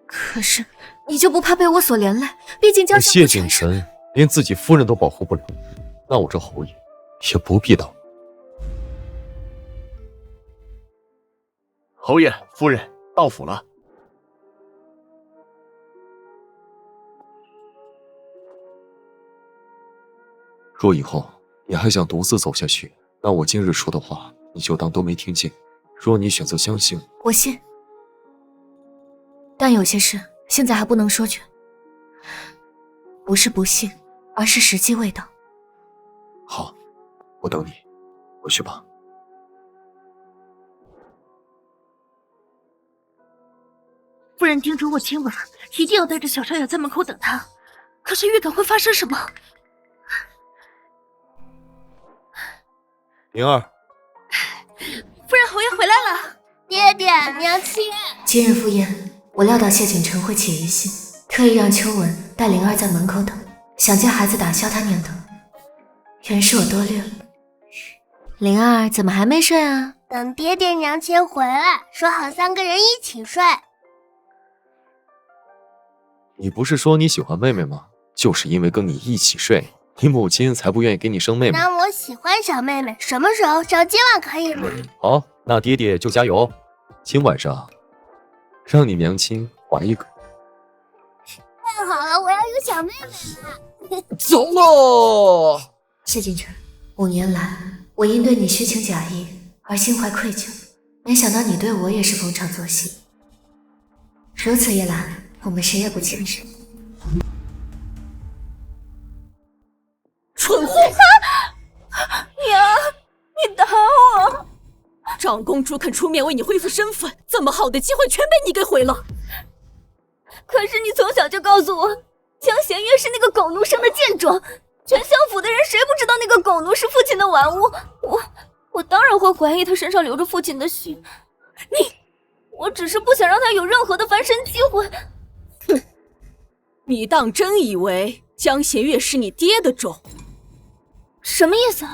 可是你就不怕被我所连累？毕竟江相谢景琛连自己夫人都保护不了，那我这侯爷也不必当。侯爷夫人到府了。若以后你还想独自走下去，那我今日说的话你就当都没听见。若你选择相信，我信。但有些事现在还不能说全，不是不信，而是时机未到。好，我等你，回去吧。夫人叮嘱我今晚一定要带着小少爷在门口等他，可是预感会发生什么？灵儿，夫人侯爷回来了。爹爹，娘亲，今日赴宴，我料到谢景晨会起疑心，特意让秋文带灵儿在门口等，想借孩子打消他念头。原是我多虑了。灵儿怎么还没睡啊？等爹爹娘亲回来，说好3个人一起睡。你不是说你喜欢妹妹吗？就是因为跟你一起睡，你母亲才不愿意给你生妹妹。那我喜欢小妹妹，什么时候生？今晚可以吗？好，那爹爹就加油。今晚上让你娘亲怀一个。太好了，我要有小妹妹了。走喽！谢景晨，5年来我因对你虚情假意而心怀愧疚，没想到你对我也是逢场作戏。如此一来，我们谁也不欠谁。蠢货！娘，你打我！长公主肯出面为你恢复身份，这么好的机会全被你给毁了。可是你从小就告诉我，江弦月是那个狗奴生的贱种，全相府的人谁不知道那个狗奴是父亲的玩物？我当然会怀疑他身上流着父亲的血。我只是不想让他有任何的翻身机会。哼，你当真以为江弦月是你爹的种？什么意思？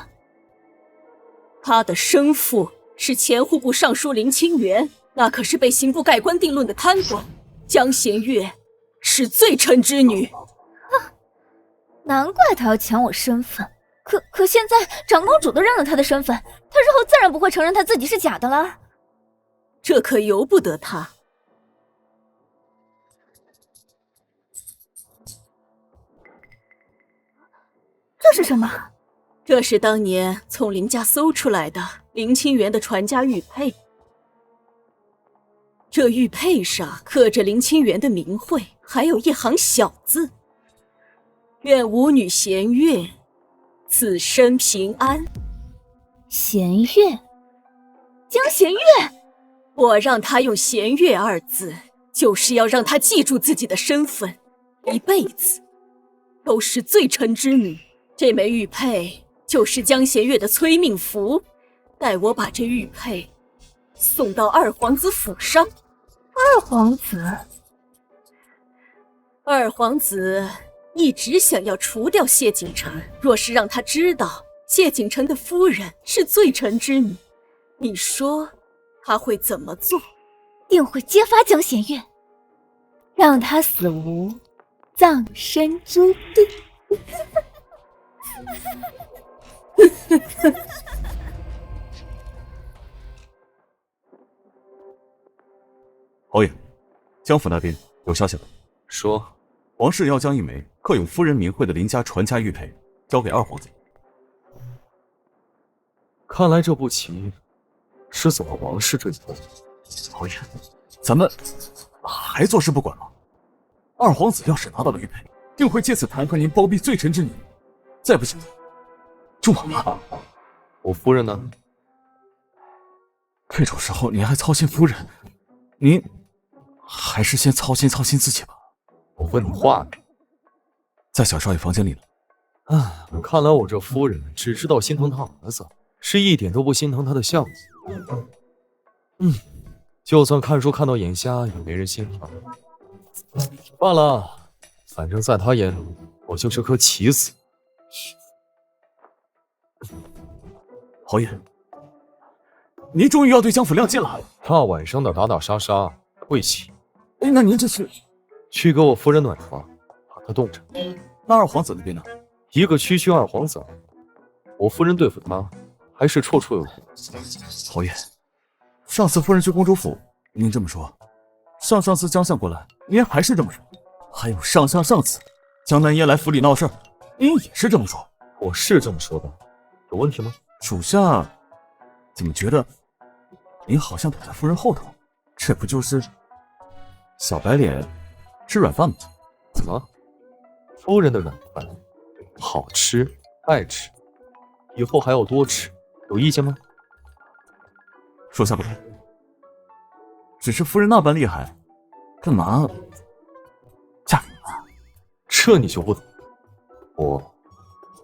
他的生父是前户部尚书林清源，那可是被刑部盖棺定论的贪官。江弦月是罪臣之女。难怪他要抢我身份。可现在长公主都认了他的身份，他日后自然不会承认他自己是假的了。这可由不得他。这是什么？这是当年从林家搜出来的林清源的传家玉佩。这玉佩上刻着林清源的名讳，还有一行小字：愿吾女弦月此生平安。弦月，江弦月。我让他用弦月2字，就是要让他记住自己的身份，一辈子都是罪臣之女。这枚玉佩就是江弦月的催命符，待我把这玉佩送到二皇子府上。二皇子？二皇子一直想要除掉谢景城，若是让他知道谢景城的夫人是罪臣之女，你说他会怎么做？定会揭发江弦月，让他死无葬身之地。侯爷，江府那边有消息了，说王氏要将一枚刻有夫人名讳的林家传家玉佩交给二皇子。看来这步棋是走了王氏这一步。侯爷，咱们还坐视不管吗？二皇子要是拿到了玉佩，定会借此弹劾您包庇罪臣之女。再不行，就完了。我夫人呢？这种时候您还操心夫人，您还是先操心自己吧。我问你话呢，在小少爷房间里呢。看来我这夫人只知道心疼他儿子，是一点都不心疼他的相子。就算看书看到眼瞎，也没人心疼。罢了，反正在他眼里，我就是颗棋子。侯爷，您终于要对江府亮剑了。大晚上的打打杀杀，晦气。那您这是去给我夫人暖床，把她冻着。那二皇子那边呢？一个区区二皇子，我夫人对付他还是绰绰有余。侯爷，上次夫人去公主府，您这么说；上次江相过来，您还是这么说；还有上次江南爷来府里闹事儿，您也是这么说。我是这么说的，有问题吗？属下怎么觉得您好像躲在夫人后头？这不就是小白脸吃软饭吗？怎么？夫人的软饭好吃，爱吃，以后还要多吃，有意见吗？属下不敢。只是夫人那般厉害，干嘛嫁给他？这你就不懂，我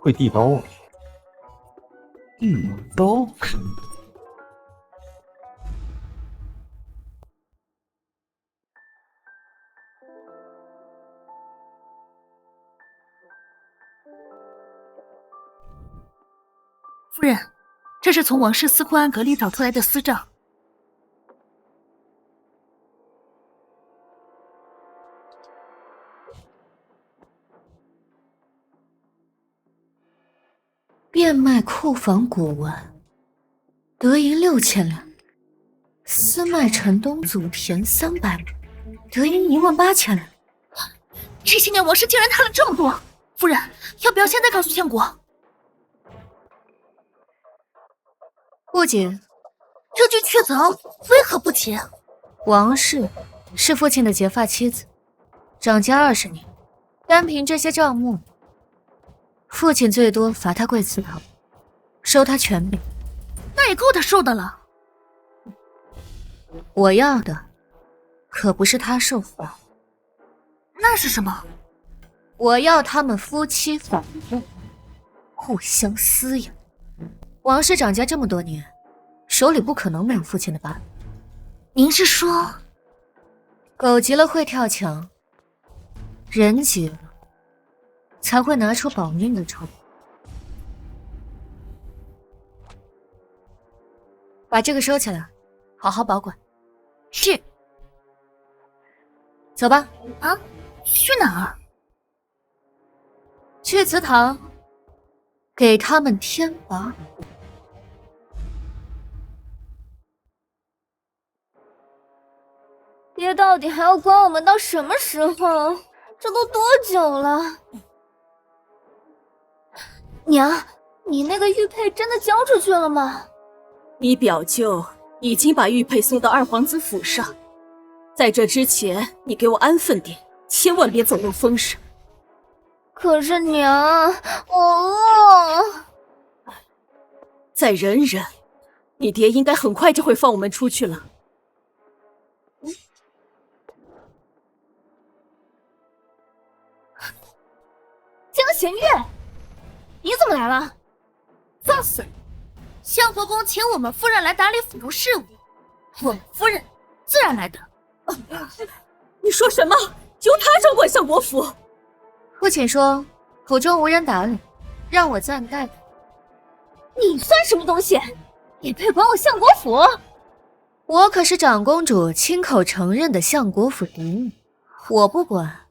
会递刀啊。递刀？夫人，这是从王室司库安格里找出来的私账。变卖库房古玩，得银6000两；私卖城东祖田300亩，得银18000两。这些年王室竟然贪了这么多，夫人，要不要现在告诉相国？不仅这具确凿为何不提？王氏是父亲的结发妻子，掌家20年，单凭这些账目，父亲最多罚他跪祠堂，收他全柄。那也够他受的了。我要的可不是他受罚，那是什么？我要他们夫妻反目，互相撕咬。王氏掌家这么多年，手里不可能没有父亲的疤。您是说，狗急了会跳墙，人急了才会拿出保命的筹码。把这个收起来，好好保管。是。走吧。啊？去哪儿？去祠堂，给他们添把火。爹到底还要管我们到什么时候？这都多久了？娘，你那个玉佩真的交出去了吗？你表舅已经把玉佩送到二皇子府上，在这之前，你给我安分点，千万别走漏风声。可是娘，我饿。再忍忍，你爹应该很快就会放我们出去了。江弦月，你怎么来了？放肆！相国公请我们夫人来打理府中事务，我们夫人自然来的。你说什么？由他掌管相国府？父亲说府中无人打理，让我暂代。你算什么东西？也配管我相国府？我可是长公主亲口承认的相国府嫡女，我不管，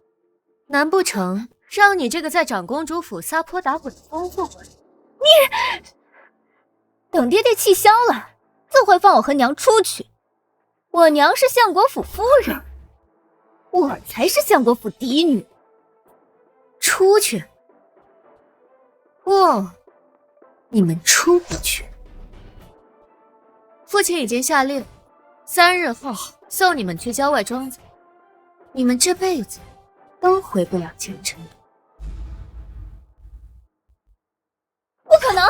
难不成让你这个在长公主府撒泼打滚的疯货管？你等爹爹气消了，自会放我和娘出去。我娘是相国府夫人，我才是相国府嫡女。出去？不，你们出不去。父亲已经下令，3日后送你们去郊外庄子，你们这辈子都回不了京城。不可能！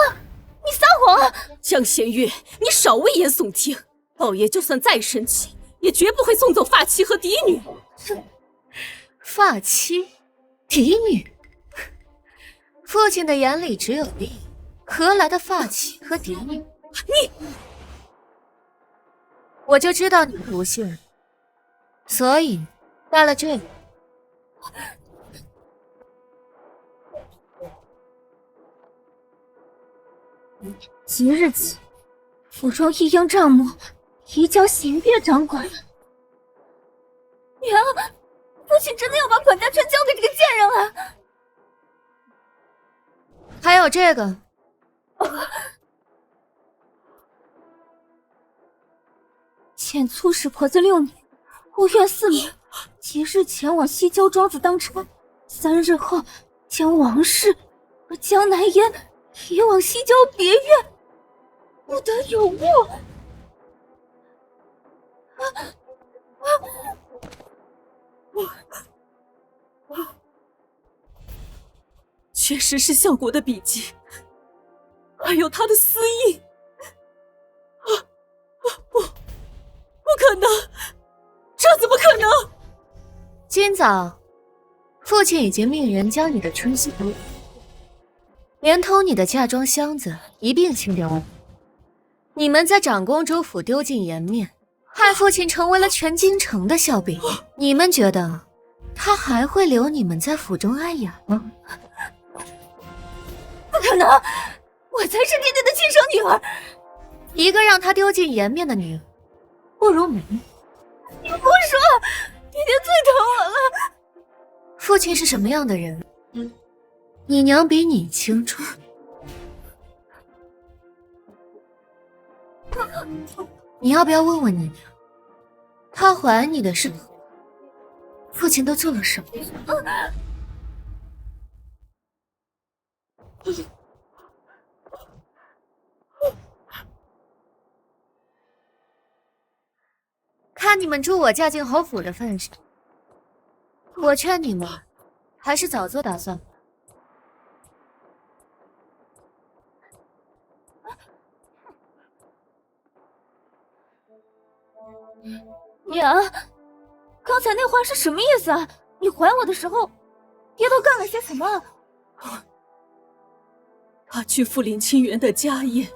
你撒谎！江弦月，你少危言耸听！老爷就算再生气，也绝不会送走发妻和嫡女。发妻、嫡女，父亲的眼里只有利，何来的发妻和嫡女？你，我就知道你不信，所以带了这个。即日起，府中一应账目移交弦月掌管。娘，父亲真的要把管家全交给这个贱人了？还有这个，遣粗使婆子6年，无怨4名，即日前往西郊庄子当差，3日后将王氏和江南烟移往西郊别院，不得有误。确实是相国的笔迹，还有他的私印。不可能，这怎么可能？今早，父亲已经命人将你的春熙服，连同你的嫁妆箱子一并清掉了。你们在长公主府丢尽颜面，害父亲成为了全京城的笑柄。你们觉得他还会留你们在府中碍眼吗？不可能！我才是爹爹的亲生女儿。一个让他丢尽颜面的女儿，不如没。你不说，爹爹最疼我了。父亲是什么样的人，你娘比你清楚。你要不要问问你娘，她怀你的时候，父亲都做了什么？看你们助我嫁进侯府的份上，我劝你们还是早做打算吧。娘，刚才那话是什么意思啊？你怀我的时候，爹都干了些什么？他去赴林清源的家宴，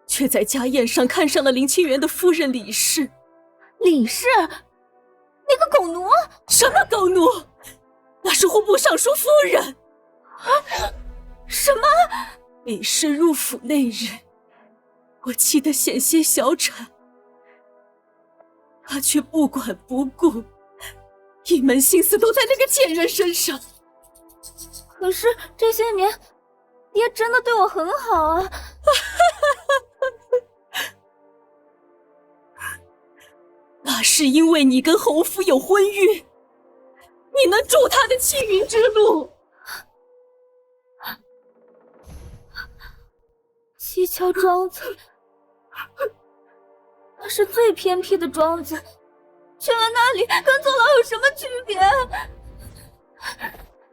却在家宴上看上了林清源的夫人李氏。李氏，那个狗奴！什么狗奴？那是户部尚书夫人。什么？李氏入府那日，我气得险些小产，他却不管不顾，一门心思都在那个贱人身上。可是这些年，爹真的对我很好啊。那是因为你跟侯府有婚约，你能助他的青云之路。七桥庄子，那是最偏僻的庄子，去了那里跟坐牢有什么区别？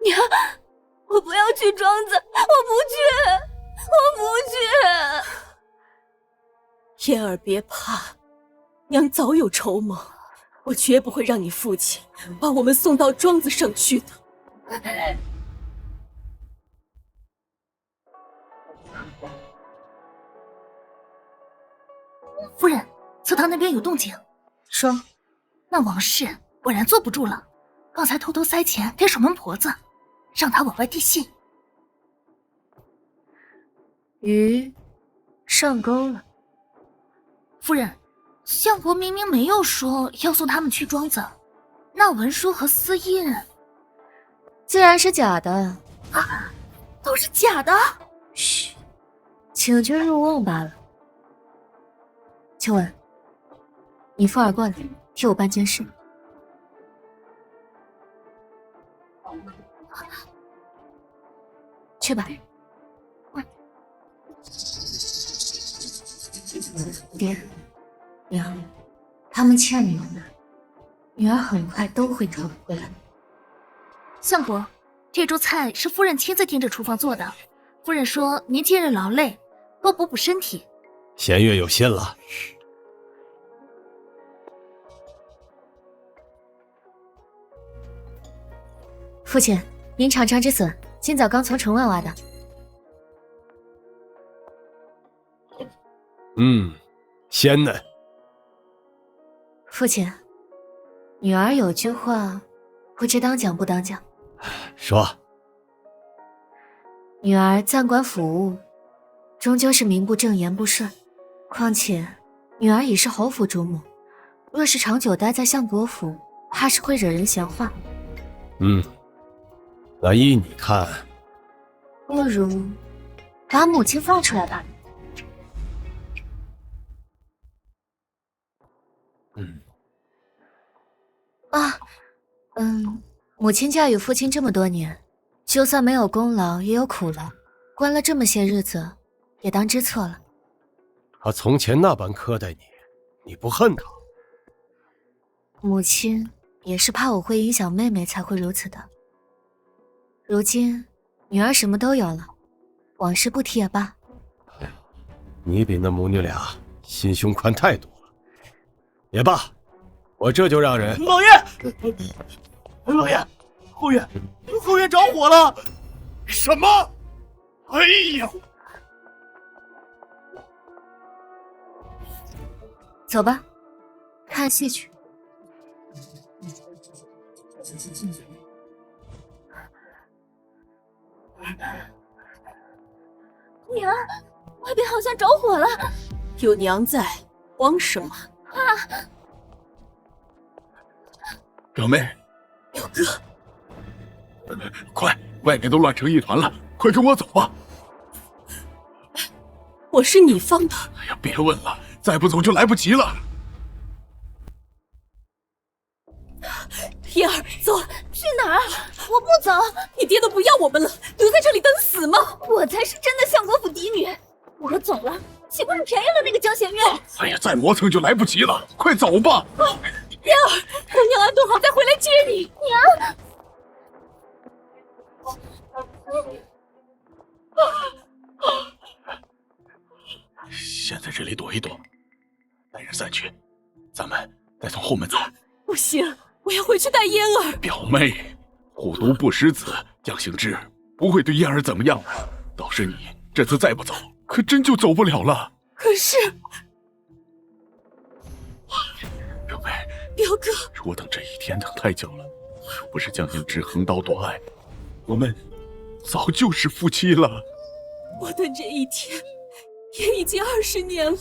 娘，我不要去庄子，我不去。燕儿别怕，娘早有筹谋，我绝不会让你父亲把我们送到庄子上去的。夫人，祠堂那边有动静。说，那王氏果然坐不住了，刚才偷偷塞钱给守门婆子，让她往外递信。鱼上钩了。夫人，相国明明没有说要送他们去庄子，那文书和私印自然是假的啊，都是假的。嘘，请君入瓮罢了。秋文，你扶儿过来，替我办件事。去吧。爹，娘，他们欠你们的，女儿很快都会讨回来。相国，这桌菜是夫人亲自盯着厨房做的。夫人说您今日劳累，多补补身体。弦月有心了。父亲，您尝尝这笋，今早刚从城外挖的。鲜嫩。父亲，女儿有句话，不知当讲不当讲。说。女儿暂管府务，终究是名不正言不顺。况且，女儿已是侯府主母，若是长久待在相国府，怕是会惹人闲话。那依你看，不如把母亲放出来吧。母亲嫁与父亲这么多年，就算没有功劳也有苦劳，关了这么些日子，也当知错了。他从前那般苛待你，你不恨他？母亲也是怕我会影响妹妹才会如此的。如今女儿什么都有了，往事不提也罢。你比那母女俩心胸宽太多了。也罢，我这就让人。老爷，老爷，后院着火了！什么？哎呀！走吧，看戏去。娘，外边好像着火了。有娘在，慌什么？表妹，表哥，快，外面都乱成一团了，快跟我走吧。我是你放的。哎呀，别问了，再不走就来不及了。燕儿，走，去哪儿？我不走，你爹都不要我们了，留在这里等死吗？我才是真的相国府嫡女，我走了，岂不是便宜了那个江弦月？哎呀，再磨蹭就来不及了，快走吧。燕儿，等娘安顿好再回来接你。娘。先在这里躲一躲，待人散去，咱们再从后门走。不行，我要回去带嫣儿。表妹，虎毒不食子，江行之不会对嫣儿怎么样的。倒是你这次再不走，可真就走不了了。可是，表妹，表哥，我等这一天等太久了。若不是江行之横刀夺爱，我们早就是夫妻了。我等这一天也已经20年了。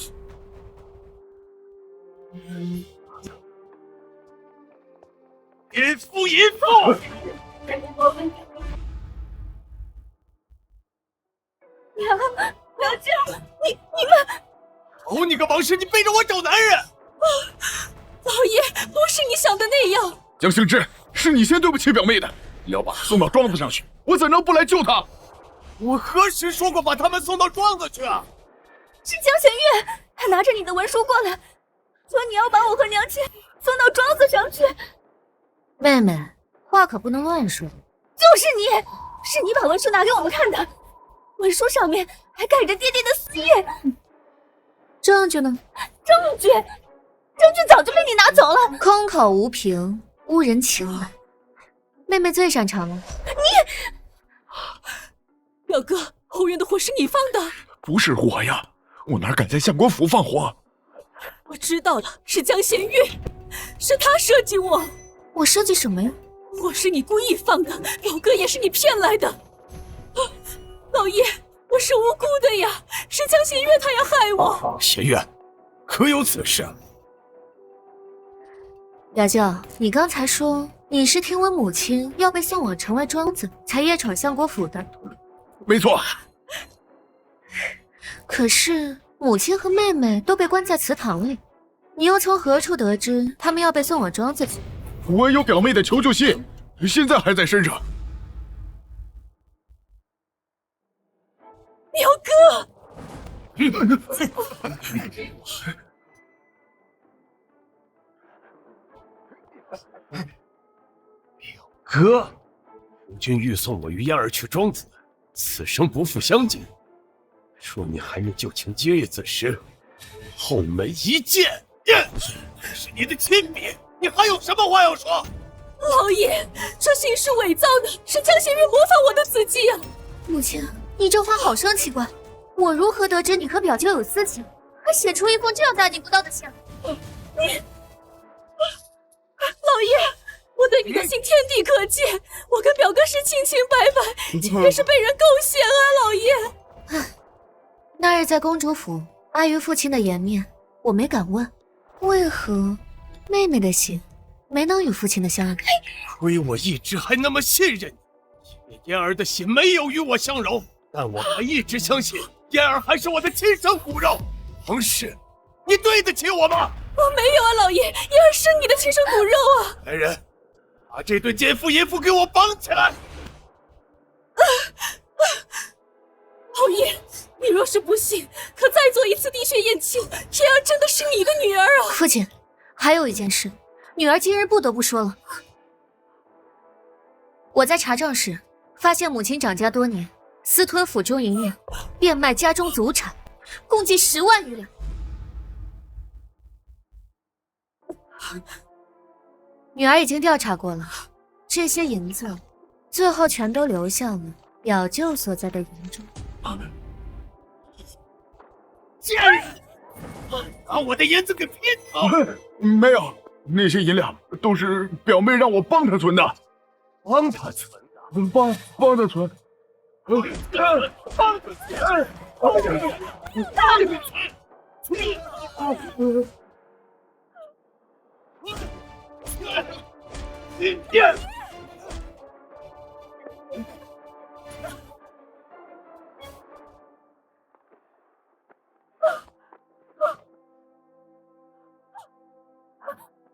淫妇，淫妇！娘舅，你们！哦，你个王氏，你背着我找男人！老爷，不是你想的那样。江行之，是你先对不起表妹的，你要把她送到庄子上去，我怎能不来救她？我何时说过把他们送到庄子去啊？是江弦月，他拿着你的文书过来，说你要把我和娘亲送到庄子上去。妹妹，话可不能乱说。就是你，是你把文书拿给我们看的，文书上面还盖着爹爹的死印。证据呢？证据早就被你拿走了。空口无凭，污人情来。妹妹最擅长了。你，表哥，后院的火是你放的？不是我呀，我哪敢在相国府放火？我知道了，是江弦月，是他设计我。我设计什么呀？我是你故意放的，表哥也是你骗来的。老爷，我是无辜的呀，是江弦月他要害我。弦月，可有此事？表舅，你刚才说你是听闻母亲要被送往城外庄子，才夜闯相国府的。没错。可是母亲和妹妹都被关在祠堂里，你又从何处得知他们要被送往庄子去？我有表妹的求救信，现在还在身上。表哥，表哥，夫君欲送我与嫣儿去庄子，此生不复相见。若你还念旧情结义子时，后门一见，是你的亲笔，你还有什么话要说？老爷，这信是伪造的，是江弦月模仿我的字迹啊！母亲，你这话好生奇怪，我如何得知你和表舅有私情，还写出一封这样大逆不道的信？老爷，我对你的信天地可见，我跟表哥是清清白白，今天是被人构陷啊！老爷，那日在公主府，碍于父亲的颜面，我没敢问，为何妹妹的信没能与父亲的相认？亏我一直还那么信任你，因为嫣儿的心没有与我相容，但我还一直相信嫣儿还是我的亲生骨肉。王氏，你对得起我吗？我没有啊，老爷，嫣儿是你的亲生骨肉啊！来人，把这对奸夫淫妇给我绑起来！老爷，你若是不信，可再做一次滴血验亲，嫣儿真的是你的女儿啊！父亲，还有一件事，女儿今日不得不说了。我在查账时发现母亲掌家多年，私吞府中银两，变卖家中祖产，共计10万余两。女儿已经调查过了，这些银子最后全都流向了表舅所在的营中。贱人，把我的银子给骗走！没有，那些银两都是表妹让我帮她存的。帮她存的？帮她存？帮她存？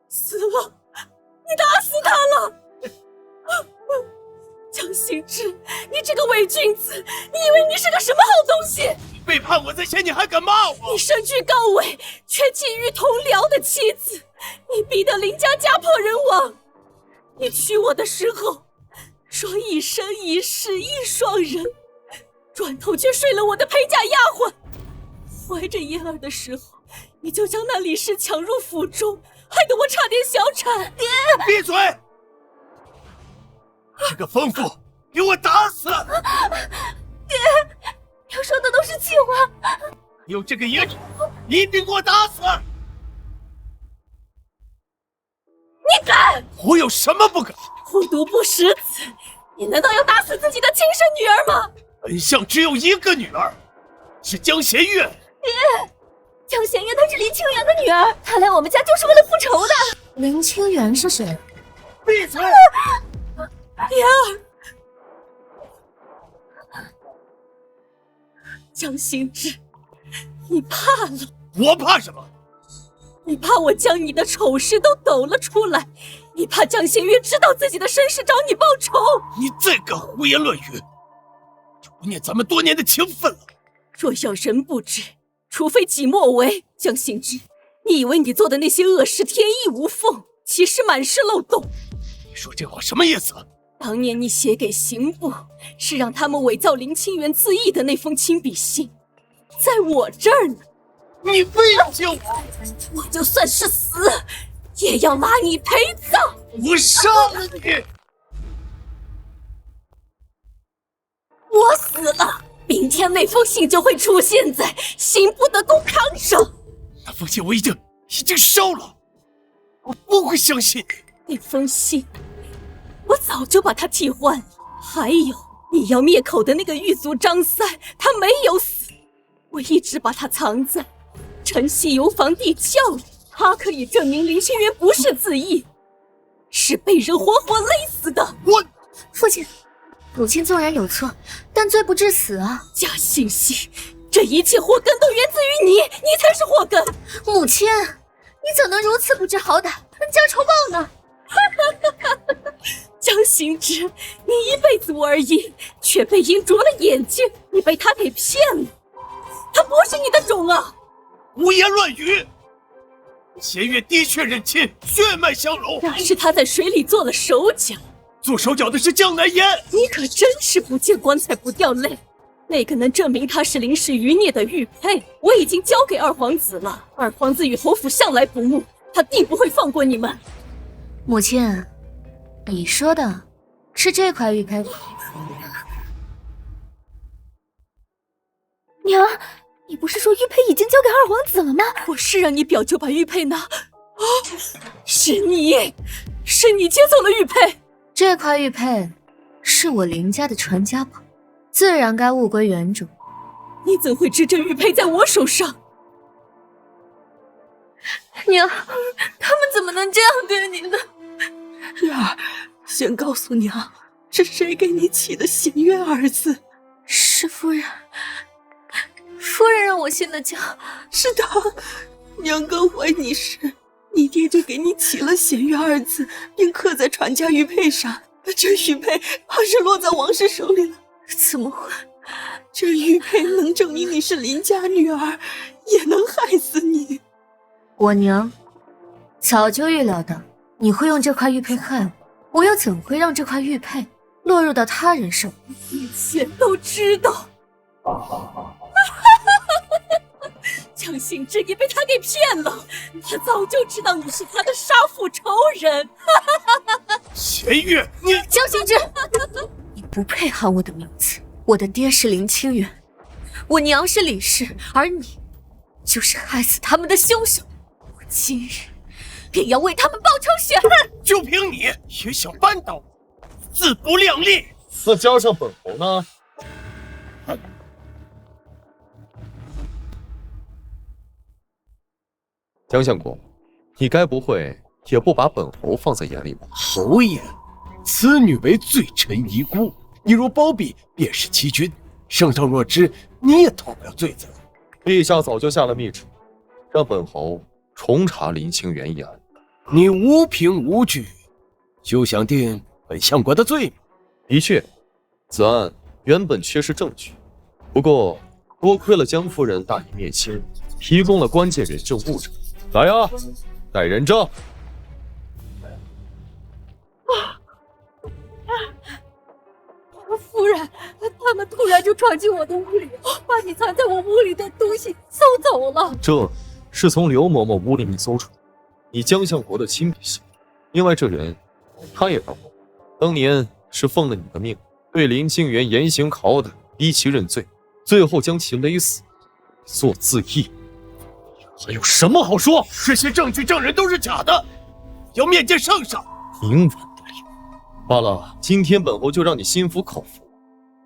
死了！你打死他了！江心之，你这个伪君子，你以为你是个什么好东西？背叛我在前，你还敢骂我？你身居高位，却觊觎同僚的妻子，你逼得林家家破人亡。你娶我的时候说一生一世一双人，转头却睡了我的陪嫁丫鬟。怀着嫣儿的时候，你就将那李氏抢入府中，害得我差点小产。爹，闭嘴！这个疯妇，给我打死！爹，你说的都是气话。有这个野种，一定给我打死！你敢？我有什么不敢？虎毒不食子，你难道要打死自己的亲生女儿吗？本相只有一个女儿，是江弦月。爹，江弦月她是林清源的女儿，她来我们家就是为了复仇的。林清源是谁？闭嘴！嫣儿，江心之，你怕了？我怕什么？你怕我将你的丑事都抖了出来，你怕江弦月知道自己的身世找你报仇。你这个胡言乱语，就不念咱们多年的情分了。若要人不知，除非己莫为。江心之，你以为你做的那些恶事天衣无缝，其实满是漏洞。你说这话什么意思？当年你写给刑部，是让他们伪造林清源自缢的那封亲笔信，在我这儿呢。你非要救我，我就算是死，也要拉你陪葬。我杀了你！我死了，明天那封信就会出现在刑部的公堂上。那封信我已经烧了，我不会相信你。那封信我早就把它替换了。还有你要灭口的那个狱卒张三，他没有死，我一直把他藏在晨曦游房地窖里，他可以证明林清源不是自缢，是被人活活勒死的。父亲，母亲纵然有错，但罪不至死啊！假惺惺，这一切祸根都源自于你，你才是祸根。母亲，你怎能如此不知好歹，恩将仇报呢？江心之，你一辈子玩阴，却被阴啄了眼睛，你被他给骗了，他不是你的种啊！胡言乱语！弦月的确认亲，血脉相融。那是他在水里做了手脚，做手脚的是江南烟。你可真是不见棺材不掉泪。那个能证明他是林氏余孽的玉佩，我已经交给二皇子了。二皇子与侯府向来不睦，他定不会放过你们。母亲，你说的是这块玉佩？娘，你不是说玉佩已经交给二皇子了吗？我是让你表舅把玉佩拿。是你接走了玉佩。这块玉佩是我林家的传家宝，自然该物归原主。你怎会知这玉佩在我手上？娘，他们怎么能这样对你呢？月儿，先告诉娘，是谁给你起的弦月二字？是夫人，夫人让我信的教。是的，娘刚怀你时，你爹就给你起了弦月二字，并刻在传家玉佩上。这玉佩怕是落在王氏手里了。怎么会？这玉佩能证明你是林家女儿，也能害死你。我娘早就预料到你会用这块玉佩害我，我又怎会让这块玉佩落入到他人手里？一切都知道。江心之也被他给骗了，他早就知道你是他的杀父仇人。弦月，你江心之，你不配喊我的名字。我的爹是林清源，我娘是李氏，而你就是害死他们的凶手。我今日便要为他们报仇雪恨。就凭你也想扳倒我，自不量力！再加上本侯呢？江相国，你该不会也不把本侯放在眼里吧？侯爷，此女为罪臣遗孤，你若包庇，便是欺君。圣上若知，你也脱不了罪责。陛下早就下了密旨，让本侯重查林清源一案。你无凭无据，就想定本相国的罪名？的确，此案原本缺失证据，不过多亏了江夫人大义灭亲，提供了关键人证物证。来啊，带人证。夫人，他们突然就闯进我的屋里，把你藏在我屋里的东西搜走了。这是从刘嬷嬷屋里面搜出你江相国的亲笔信。另外这人，他也当过，当年是奉了你的命，对林清源严刑拷打，逼其认罪，最后将其勒死，做自缢。还有什么好说？这些证据证人都是假的，要面见圣上。明晚得令。罢了，今天本侯就让你心服口服，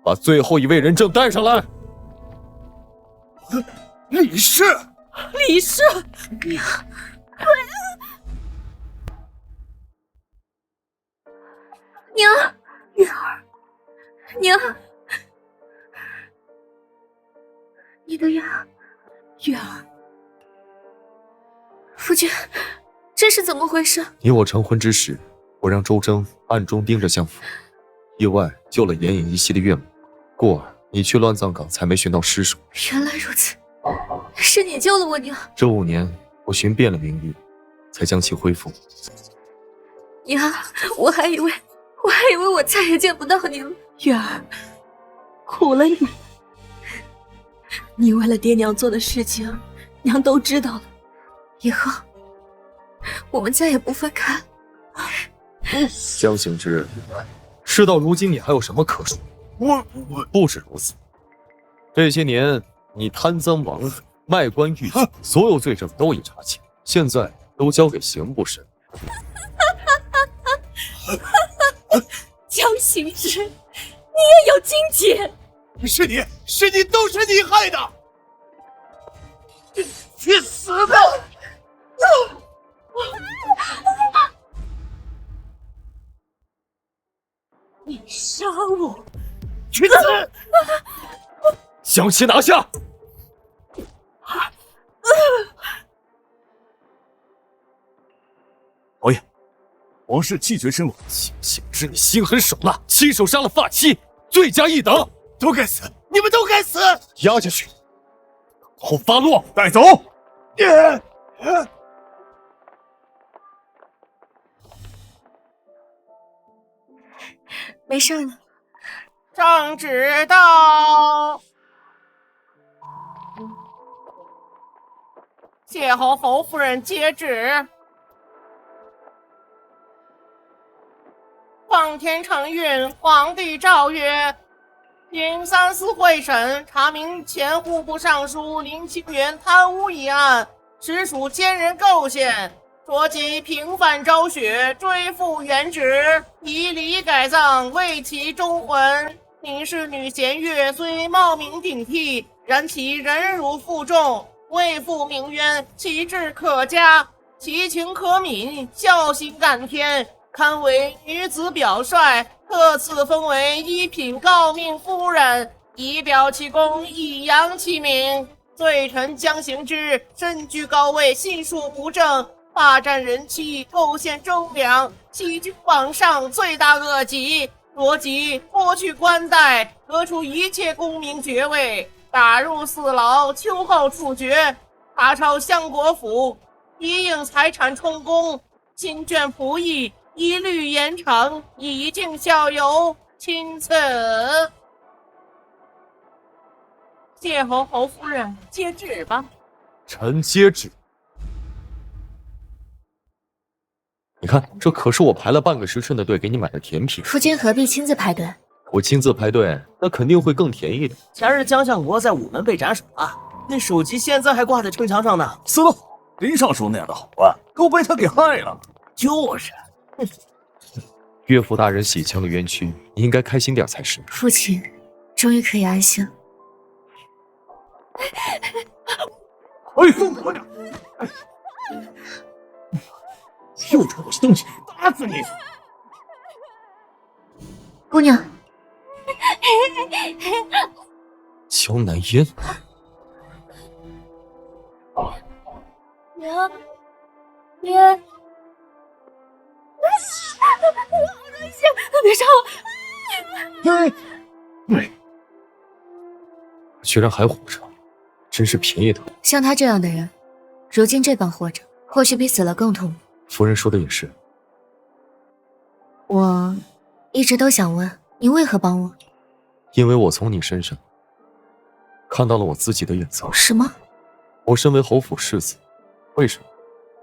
把最后一位人证带上来。李氏，李氏，娘，月儿，娘，你的牙，月儿，夫君，这是怎么回事？你我成婚之时，我让周征暗中盯着相府，意外救了奄奄一息的岳母，故而你去乱葬岗才没寻到尸首。原来如此，是你救了我娘。这5年，我寻遍了名医，才将其恢复。娘，我还以为我再也见不到你了。月儿，苦了你。你为了爹娘做的事情，娘都知道了。以后我们再也不分开。江行之，事到如今，你还有什么可说？我不止如此。这些年，你贪赃枉法、卖官鬻妓，所有罪证都已查清，现在都交给刑部审。江行之，你也有今天！是你，都是你害的！去死吧！你杀我！去死！将其拿下！侯爷，王氏气绝身亡。江行之，你心狠手辣，亲手杀了发妻，罪加一等，都该死！你们都该死！押下去，后发落，带走。没事了。圣旨到，谢侯夫人接旨。奉天承运，皇帝诏曰：经3司会审，查明前户部尚书林清源贪污一案，实属奸人构陷，着即平反昭雪，追复原职，以礼改葬，为其忠魂。宁氏女贤月虽冒名顶替，然其忍辱负重，为父鸣冤，其志可嘉，其情可悯，孝心感天，堪为女子表率，特赐封为一品诰命夫人，以表其功，以扬其名。罪臣江行之身居高位，信术不正，霸占人妻，构陷忠良，欺君罔上，罪大恶极。着即剥去冠带，革除一切功名爵位，打入4牢，秋后处决。查抄相国府，一应财产充公，亲眷仆役一律严惩，以儆效尤。钦此。谢侯夫人接旨吧。臣接旨。你看，这可是我排了半个时辰的队给你买的甜品。夫君何必亲自排队？我亲自排队，那肯定会更甜一点。前日江相国在午门被斩首了，那首级现在还挂在城墙上呢。死得好，林尚书那样的好官都被他给害了。就是，岳父大人洗清了冤屈，你应该开心点才是。父亲终于可以安心了。快送我点！又出我东西，打死你！姑娘，江南烟，娘，娘，别杀我！对，居然还活着，真是便宜他。像他这样的人，如今这般活着，或许比死了更痛苦。夫人说的也是。我一直都想问，你为何帮我？因为我从你身上看到了我自己的眼色。什么？我身为侯府世子，为什么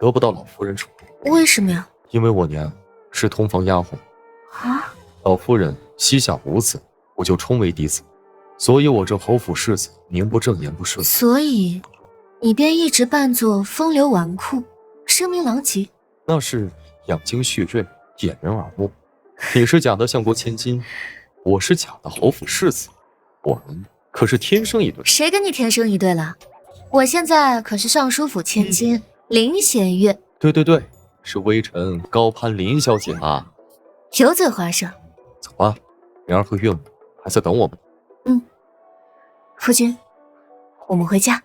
得不到老夫人宠爱？为什么呀？因为我娘是通房丫鬟，啊！老夫人膝下无子，我就充为嫡子，所以我这侯府世子名不正言不顺。所以你便一直扮作风流纨绔，声名狼藉。那是养精蓄锐，掩人耳目。你是假的相国千金，我是假的侯府世子，我们可是天生一对。谁跟你天生一对了？我现在可是尚书府千金林弦月。对，是微臣高攀林小姐啊。油嘴滑舌。走吧，灵儿和岳母还在等我们。夫君，我们回家。